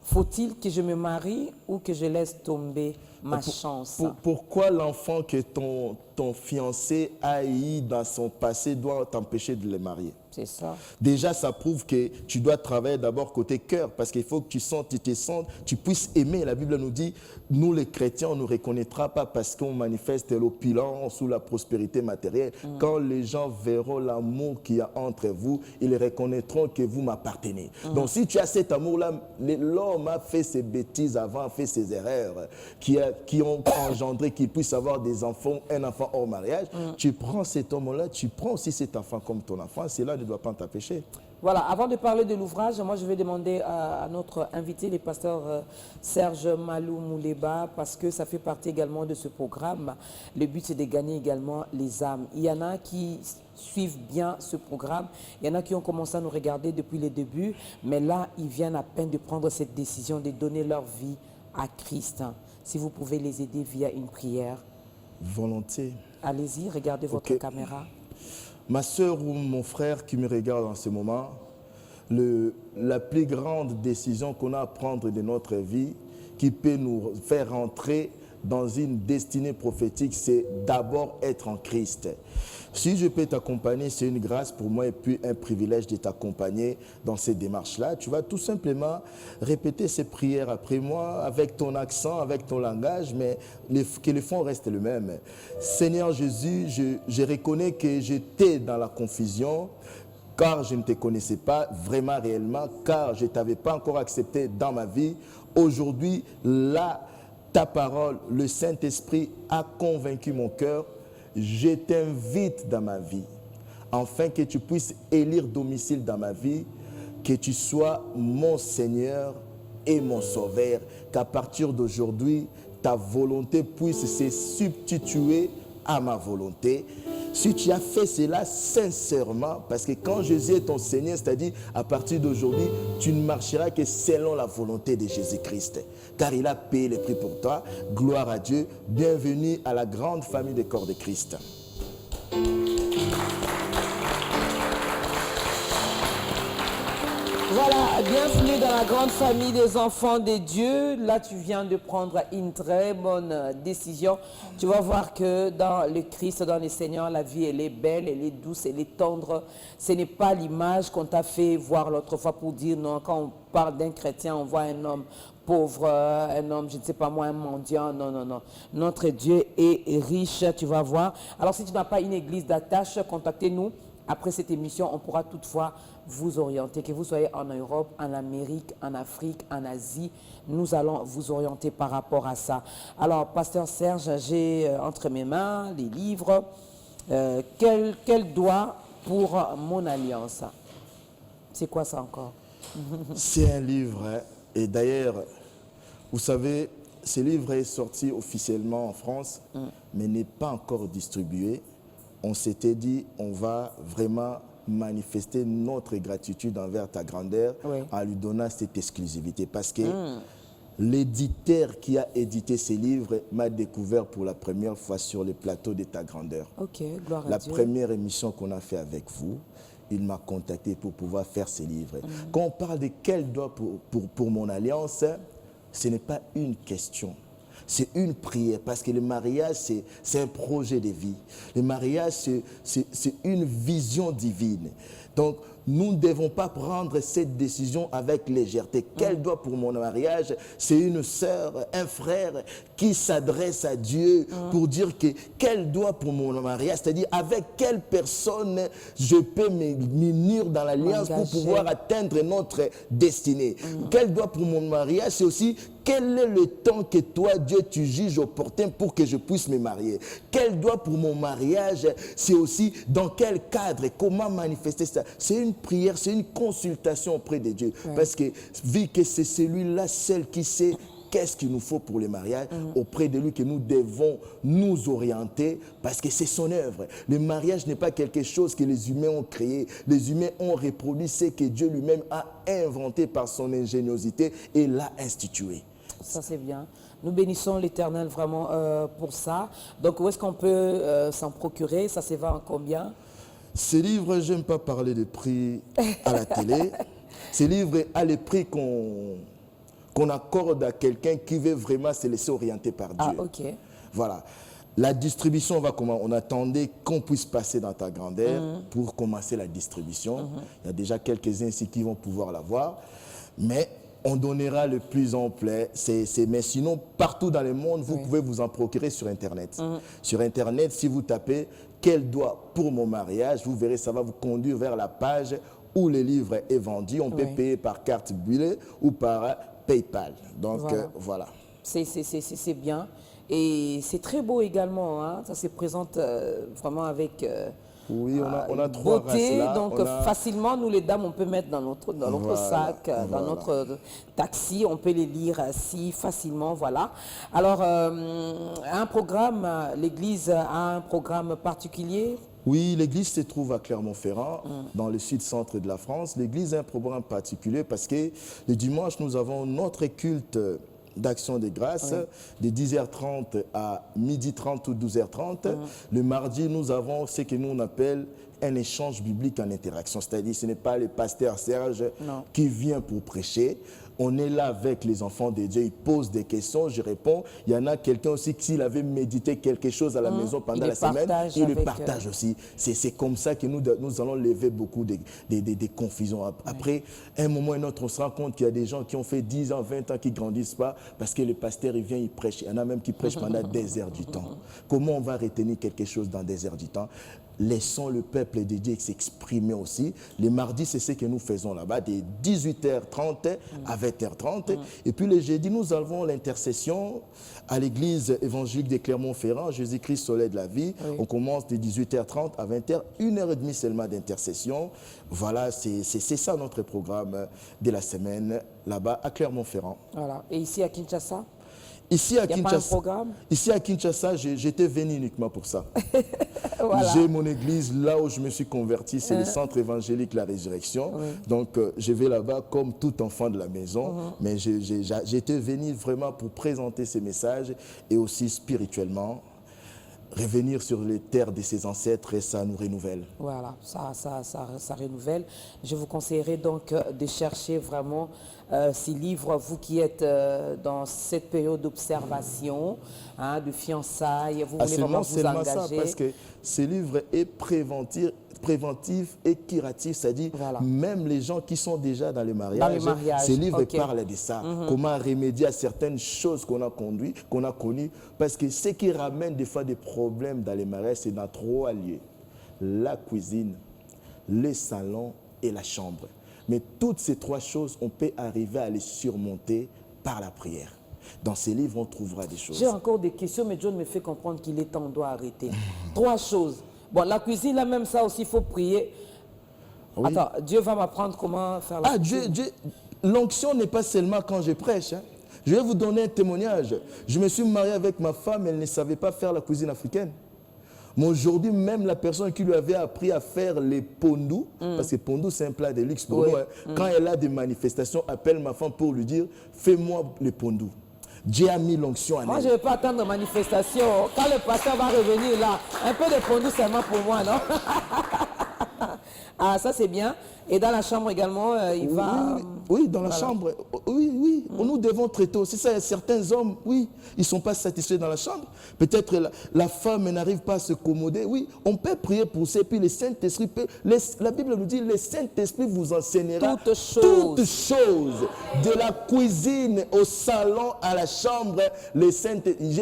Faut-il que je me marie ou que je laisse tomber ma chance? Pourquoi l'enfant que ton fiancé a eu dans son passé doit t'empêcher de le marier? C'est ça. Déjà, ça prouve que tu dois travailler d'abord côté cœur, parce qu'il faut que tu te sentes, tu puisses aimer. La Bible nous dit, nous les chrétiens, on ne nous reconnaîtra pas parce qu'on manifeste l'opulence ou la prospérité matérielle. Quand les gens verront l'amour qu'il y a entre vous, ils reconnaîtront que vous m'appartenez. Donc, si tu as cet amour-là, l'homme a fait ses bêtises avant, a fait ses erreurs, qui ont engendré qu'il puisse avoir des enfants, un enfant hors mariage. Tu prends cet homme-là, tu prends aussi cet enfant comme ton enfant. Cela ne doit pas t'empêcher. Voilà, avant de parler de l'ouvrage, moi je vais demander à notre invité, le pasteur Serge Malou Mouleba, parce que ça fait partie également de ce programme. Le but c'est de gagner également les âmes. Il y en a qui suivent bien ce programme, il y en a qui ont commencé à nous regarder depuis le début, mais là ils viennent à peine de prendre cette décision de donner leur vie à Christ. Si vous pouvez les aider via une prière. Volontiers. Allez-y, regardez votre caméra. Ma soeur ou mon frère qui me regarde en ce moment, la plus grande décision qu'on a à prendre de notre vie, qui peut nous faire rentrer dans une destinée prophétique, c'est d'abord être en Christ. Si je peux t'accompagner, c'est une grâce pour moi et puis un privilège de t'accompagner dans ces démarches-là. Tu vas tout simplement répéter ces prières après moi avec ton accent, avec ton langage, mais que le fond reste le même. Seigneur Jésus, je reconnais que j'étais dans la confusion, car je ne te connaissais pas vraiment réellement, car je ne t'avais pas encore accepté dans ma vie. Aujourd'hui, là, ta parole, le Saint-Esprit a convaincu mon cœur. Je t'invite dans ma vie, afin que tu puisses élire domicile dans ma vie, que tu sois mon Seigneur et mon Sauveur, qu'à partir d'aujourd'hui, ta volonté puisse se substituer à ma volonté. Si tu as fait cela sincèrement, parce que quand Jésus est ton Seigneur, c'est-à-dire à partir d'aujourd'hui, tu ne marcheras que selon la volonté de Jésus-Christ, car il a payé le prix pour toi. Gloire à Dieu. Bienvenue à la grande famille des corps de Christ. Voilà, bienvenue dans la grande famille des enfants de Dieu. Là, tu viens de prendre une très bonne décision. Tu vas voir que dans le Christ, dans le Seigneur, la vie, elle est belle, elle est douce, elle est tendre. Ce n'est pas l'image qu'on t'a fait voir l'autre fois pour dire non. Quand on parle d'un chrétien, on voit un homme pauvre, un homme, je ne sais pas moi, un mendiant. Non, non, non. Notre Dieu est riche, tu vas voir. Alors, si tu n'as pas une église d'attache, contactez-nous. Après cette émission, on pourra toutefois vous orienter, que vous soyez en Europe, en Amérique, en Afrique, en Asie, nous allons vous orienter par rapport à ça. Alors, Pasteur Serge, j'ai entre mes mains les livres. Quel doigt pour mon alliance? C'est quoi ça encore? C'est un livre, hein, et d'ailleurs, vous savez, ce livre est sorti officiellement en France, mais n'est pas encore distribué. On s'était dit, on va vraiment manifester notre gratitude envers ta grandeur, oui, en lui donnant cette exclusivité. Parce que l'éditeur qui a édité ces livres m'a découvert pour la première fois sur le plateau de ta grandeur. Ok, gloire à la Dieu. Première émission qu'on a fait avec vous, il m'a contacté pour pouvoir faire ces livres. Quand on parle de quel doigt pour mon alliance, ce n'est pas une question. C'est une prière, parce que le mariage, c'est un projet de vie. Le mariage, c'est une vision divine. Donc, nous ne devons pas prendre cette décision avec légèreté. Quel doigt pour mon mariage? C'est une sœur, un frère qui s'adresse à Dieu pour dire que quel doigt pour mon mariage, c'est-à-dire avec quelle personne je peux m'unir dans l'alliance pour pouvoir atteindre notre destinée. Quel doigt pour mon mariage, c'est aussi quel est le temps que toi, Dieu, tu juges opportun pour que je puisse me marier. Quel doigt pour mon mariage, c'est aussi dans quel cadre, comment manifester ça. C'est une prière, c'est une consultation auprès de Dieu. Ouais. Parce que vu que c'est celui-là, celle qui sait qu'est-ce qu'il nous faut pour le mariage, auprès de lui que nous devons nous orienter, parce que c'est son œuvre. Le mariage n'est pas quelque chose que les humains ont créé. Les humains ont reproduit ce que Dieu lui-même a inventé par son ingéniosité et l'a institué. Ça, c'est bien. Nous bénissons l'Éternel vraiment pour ça. Donc, où est-ce qu'on peut s'en procurer? Ça se vend combien? Ces livres, je n'aime pas parler de prix à la télé. Ces livres a le prix qu'on accorde à quelqu'un qui veut vraiment se laisser orienter par Dieu. Ah, ok. Voilà. La distribution va comment? On attendait qu'on puisse passer dans ta grandeur pour commencer la distribution. Il y a déjà quelques-uns ici qui vont pouvoir l'avoir. Mais on donnera le plus ample. Mais sinon, partout dans le monde, vous pouvez vous en procurer sur Internet. Sur Internet, si vous tapez « Quel doigt pour mon mariage ?», vous verrez, ça va vous conduire vers la page où le livre est vendu. On peut payer par carte bleue ou par PayPal. Donc, voilà. C'est bien. Et c'est très beau également. Hein? Ça se présente vraiment avec... Oui, on a trois beauté, races là. Donc facilement, nous les dames, on peut mettre dans notre sac, dans notre taxi, on peut les lire si facilement, voilà. Alors, un programme, l'église a un programme particulier? Oui, l'église se trouve à Clermont-Ferrand, dans le sud-centre de la France. L'église a un programme particulier parce que le dimanche, nous avons notre culte d'action de grâce, de 10h30 à 12h30 ou 12h30. Le mardi, nous avons ce que nous on appelle un échange biblique en interaction. C'est-à-dire ce n'est pas le pasteur Serge qui vient pour prêcher. On est là avec les enfants de Dieu, ils posent des questions, je réponds. Il y en a quelqu'un aussi qui, s'il avait médité quelque chose à la maison pendant la semaine, il le partage aussi. C'est comme ça que nous allons lever beaucoup des confusions. Après, un moment ou un autre, on se rend compte qu'il y a des gens qui ont fait 10 ans, 20 ans qui ne grandissent pas parce que le pasteur, il vient, il prêche. Il y en a même qui prêchent pendant des heures du temps. Comment on va retenir quelque chose dans des heures du temps? Laissons le peuple de Dieu s'exprimer aussi. Les mardis, c'est ce que nous faisons là-bas, de 18h30 à 20h30. Et puis le jeudi, nous avons l'intercession à l'église évangélique de Clermont-Ferrand, Jésus-Christ, soleil de la vie. Oui. On commence de 18h30 à 20h, 1h30 seulement d'intercession. Voilà, c'est ça notre programme de la semaine là-bas à Clermont-Ferrand. Voilà. Et ici à Kinshasa? Ici à Kinshasa, j'étais venu uniquement pour ça. Voilà. J'ai mon église là où je me suis converti, c'est le centre évangélique La Résurrection. Oui. Donc je vais là-bas comme tout enfant de la maison, mais j'étais venu vraiment pour présenter ces messages et aussi spirituellement. Revenir sur les terres de ses ancêtres et ça nous renouvelle. Voilà, ça renouvelle. Je vous conseillerais donc de chercher vraiment ces livres, vous qui êtes dans cette période d'observation, hein, de fiançailles, vous voulez vraiment vous engager. Ça, parce que ce livre est préventif et curatif, c'est-à-dire même les gens qui sont déjà dans le mariage, ces livres parlent de ça, comment remédier à certaines choses qu'on a connues, parce que ce qui ramène des fois des problèmes dans les mariages, c'est dans 3 lieux, la cuisine, le salon et la chambre. Mais toutes ces 3 choses, on peut arriver à les surmonter par la prière. Dans ces livres, on trouvera des choses. J'ai encore des questions, mais John me fait comprendre qu'il est temps, on doit arrêter. 3 choses. Bon, la cuisine, là, même ça aussi, il faut prier. Oui. Attends, Dieu va m'apprendre comment faire la cuisine. L'onction n'est pas seulement quand je prêche. Hein. Je vais vous donner un témoignage. Je me suis marié avec ma femme, elle ne savait pas faire la cuisine africaine. Mais aujourd'hui, même la personne qui lui avait appris à faire les pondous, parce que pondou, c'est un plat de luxe pour nous, hein, quand elle a des manifestations, appelle ma femme pour lui dire « Fais-moi les pondous ». Dieu a mis l'onction en elle. Moi, je ne vais pas attendre la manifestation. Quand le pasteur va revenir là, un peu de pondou seulement pour moi, non? Ah, ça c'est bien. Et dans la chambre également, il va... Oui, dans la chambre. Oui. Nous devons traiter aussi ça. Certains hommes, oui, ils ne sont pas satisfaits dans la chambre. Peut-être la femme n'arrive pas à se commoder. Oui, on peut prier pour ça. Et puis le Saint-Esprit peut... La Bible nous dit, le Saint-Esprit vous enseignera toutes choses. De la cuisine au salon à la chambre. Il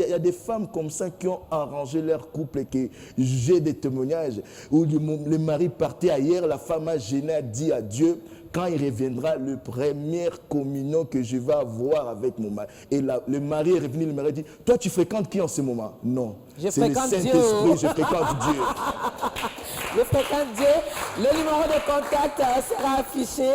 y a des femmes comme ça qui ont arrangé leur couple et que j'ai des témoignages où le mari partait ailleurs, la femme a gêné, a dit à Dieu, quand il reviendra, le première communion que je vais avoir avec mon mari. Et le mari est revenu, le mari a dit, toi tu fréquentes qui en ce moment? Non, c'est le Saint-Esprit, je fréquente Dieu. Je fréquente Dieu. Le numéro de contact sera affiché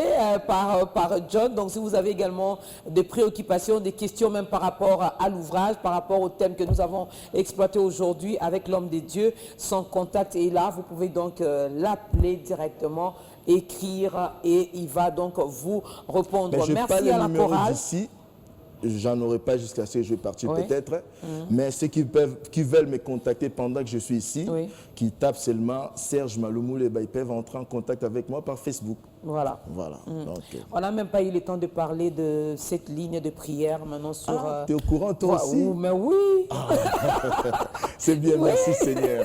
par John. Donc si vous avez également des préoccupations, des questions même par rapport à l'ouvrage, par rapport au thème que nous avons exploité aujourd'hui avec l'homme de Dieu, son contact est là. Vous pouvez donc l'appeler directement, écrire et il va donc vous répondre. Merci à la chorale. J'en aurai pas jusqu'à ce que je vais partir peut-être, mais ceux qui veulent me contacter pendant que je suis ici, qui tapent seulement Serge Malomoule, ils peuvent entrer en contact avec moi par Facebook. Voilà. Donc, on n'a même pas eu le temps de parler de cette ligne de prière maintenant sur... tu es au courant toi aussi? Mais oui. C'est bien, merci Seigneur.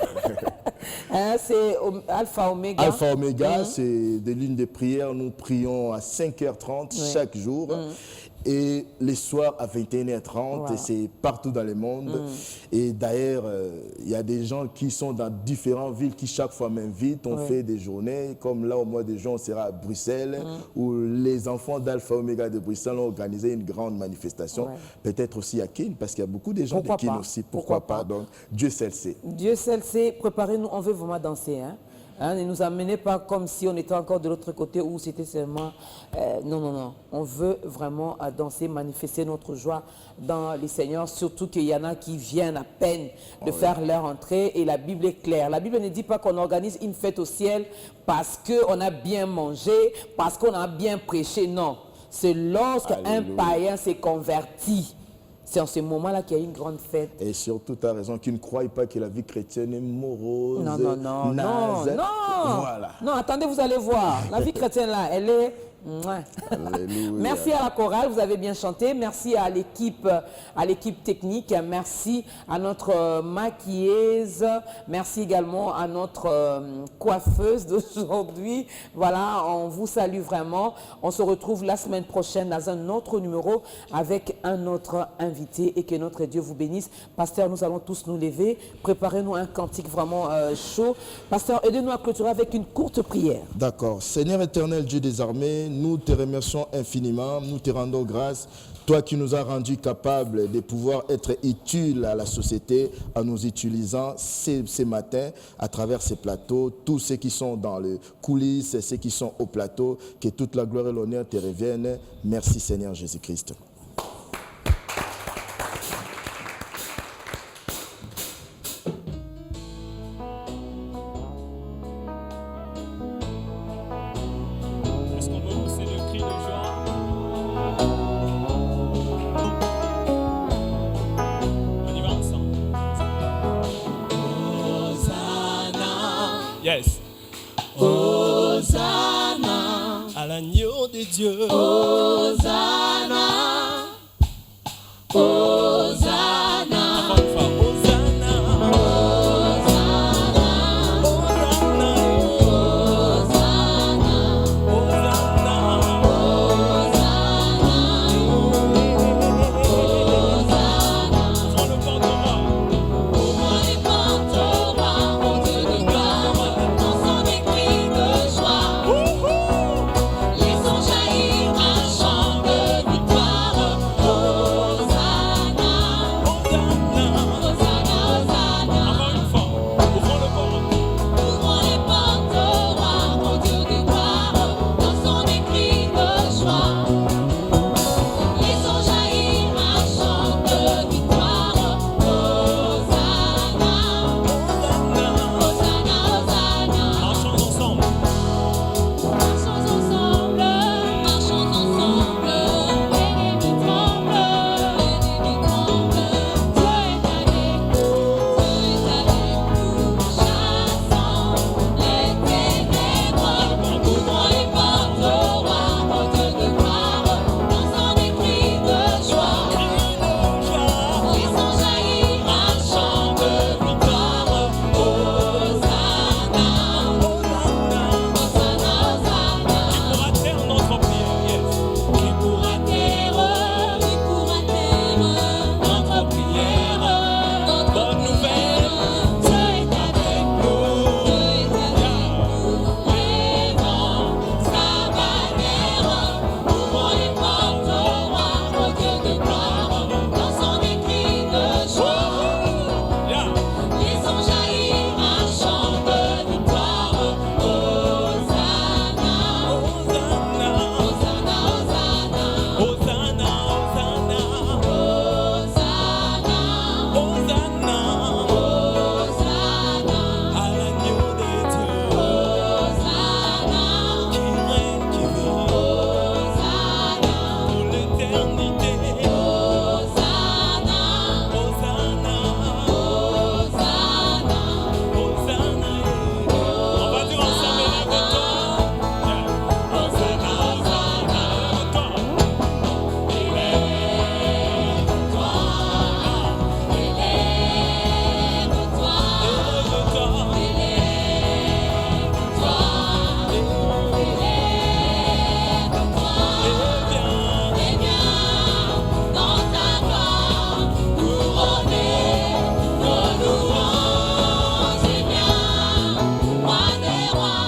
C'est Alpha Omega. Alpha Omega, c'est des lignes de prière. Nous prions à 5h30 chaque jour. Et les soirs à 21h30, et c'est partout dans le monde. Et d'ailleurs, il y a des gens qui sont dans différentes villes qui chaque fois m'invitent. On fait des journées, comme là au mois de juin, on sera à Bruxelles, où les enfants d'Alpha Omega de Bruxelles ont organisé une grande manifestation. Peut-être aussi à Kin, parce qu'il y a beaucoup de gens de Kin aussi. Pourquoi pas? Donc, Dieu seul sait. Dieu seul sait. Préparez-nous, on veut vraiment danser, hein? Ne nous amenez pas comme si on était encore de l'autre côté où c'était seulement... non. On veut vraiment danser, manifester notre joie dans les Seigneurs, surtout qu'il y en a qui viennent à peine de faire leur entrée et la Bible est claire. La Bible ne dit pas qu'on organise une fête au ciel parce qu'on a bien mangé, parce qu'on a bien prêché. Non, c'est lorsque un païen s'est converti. C'est en ce moment-là qu'il y a une grande fête. Et surtout, tu as raison, qu'ils ne croient pas que la vie chrétienne est morose, non. naze. Non, attendez, vous allez voir. La vie chrétienne, là, elle est Ouais. Alléluia. Merci à la chorale, vous avez bien chanté. Merci à l'équipe technique. Merci à notre maquilleuse. Merci également à notre coiffeuse d'aujourd'hui. Voilà, on vous salue vraiment. On se retrouve la semaine prochaine dans un autre numéro avec un autre invité et que notre Dieu vous bénisse. Pasteur, nous allons tous nous lever. Préparez-nous un cantique vraiment chaud. Pasteur, aidez-nous à clôturer avec une courte prière. D'accord. Seigneur éternel, Dieu des armées, nous te remercions infiniment, nous te rendons grâce. Toi qui nous as rendus capables de pouvoir être utiles à la société en nous utilisant ces matins à travers ces plateaux, tous ceux qui sont dans les coulisses et ceux qui sont au plateau, que toute la gloire et l'honneur te reviennent. Merci Seigneur Jésus-Christ. Yes. Hosanna à l'agneau de Dieu. Hosanna.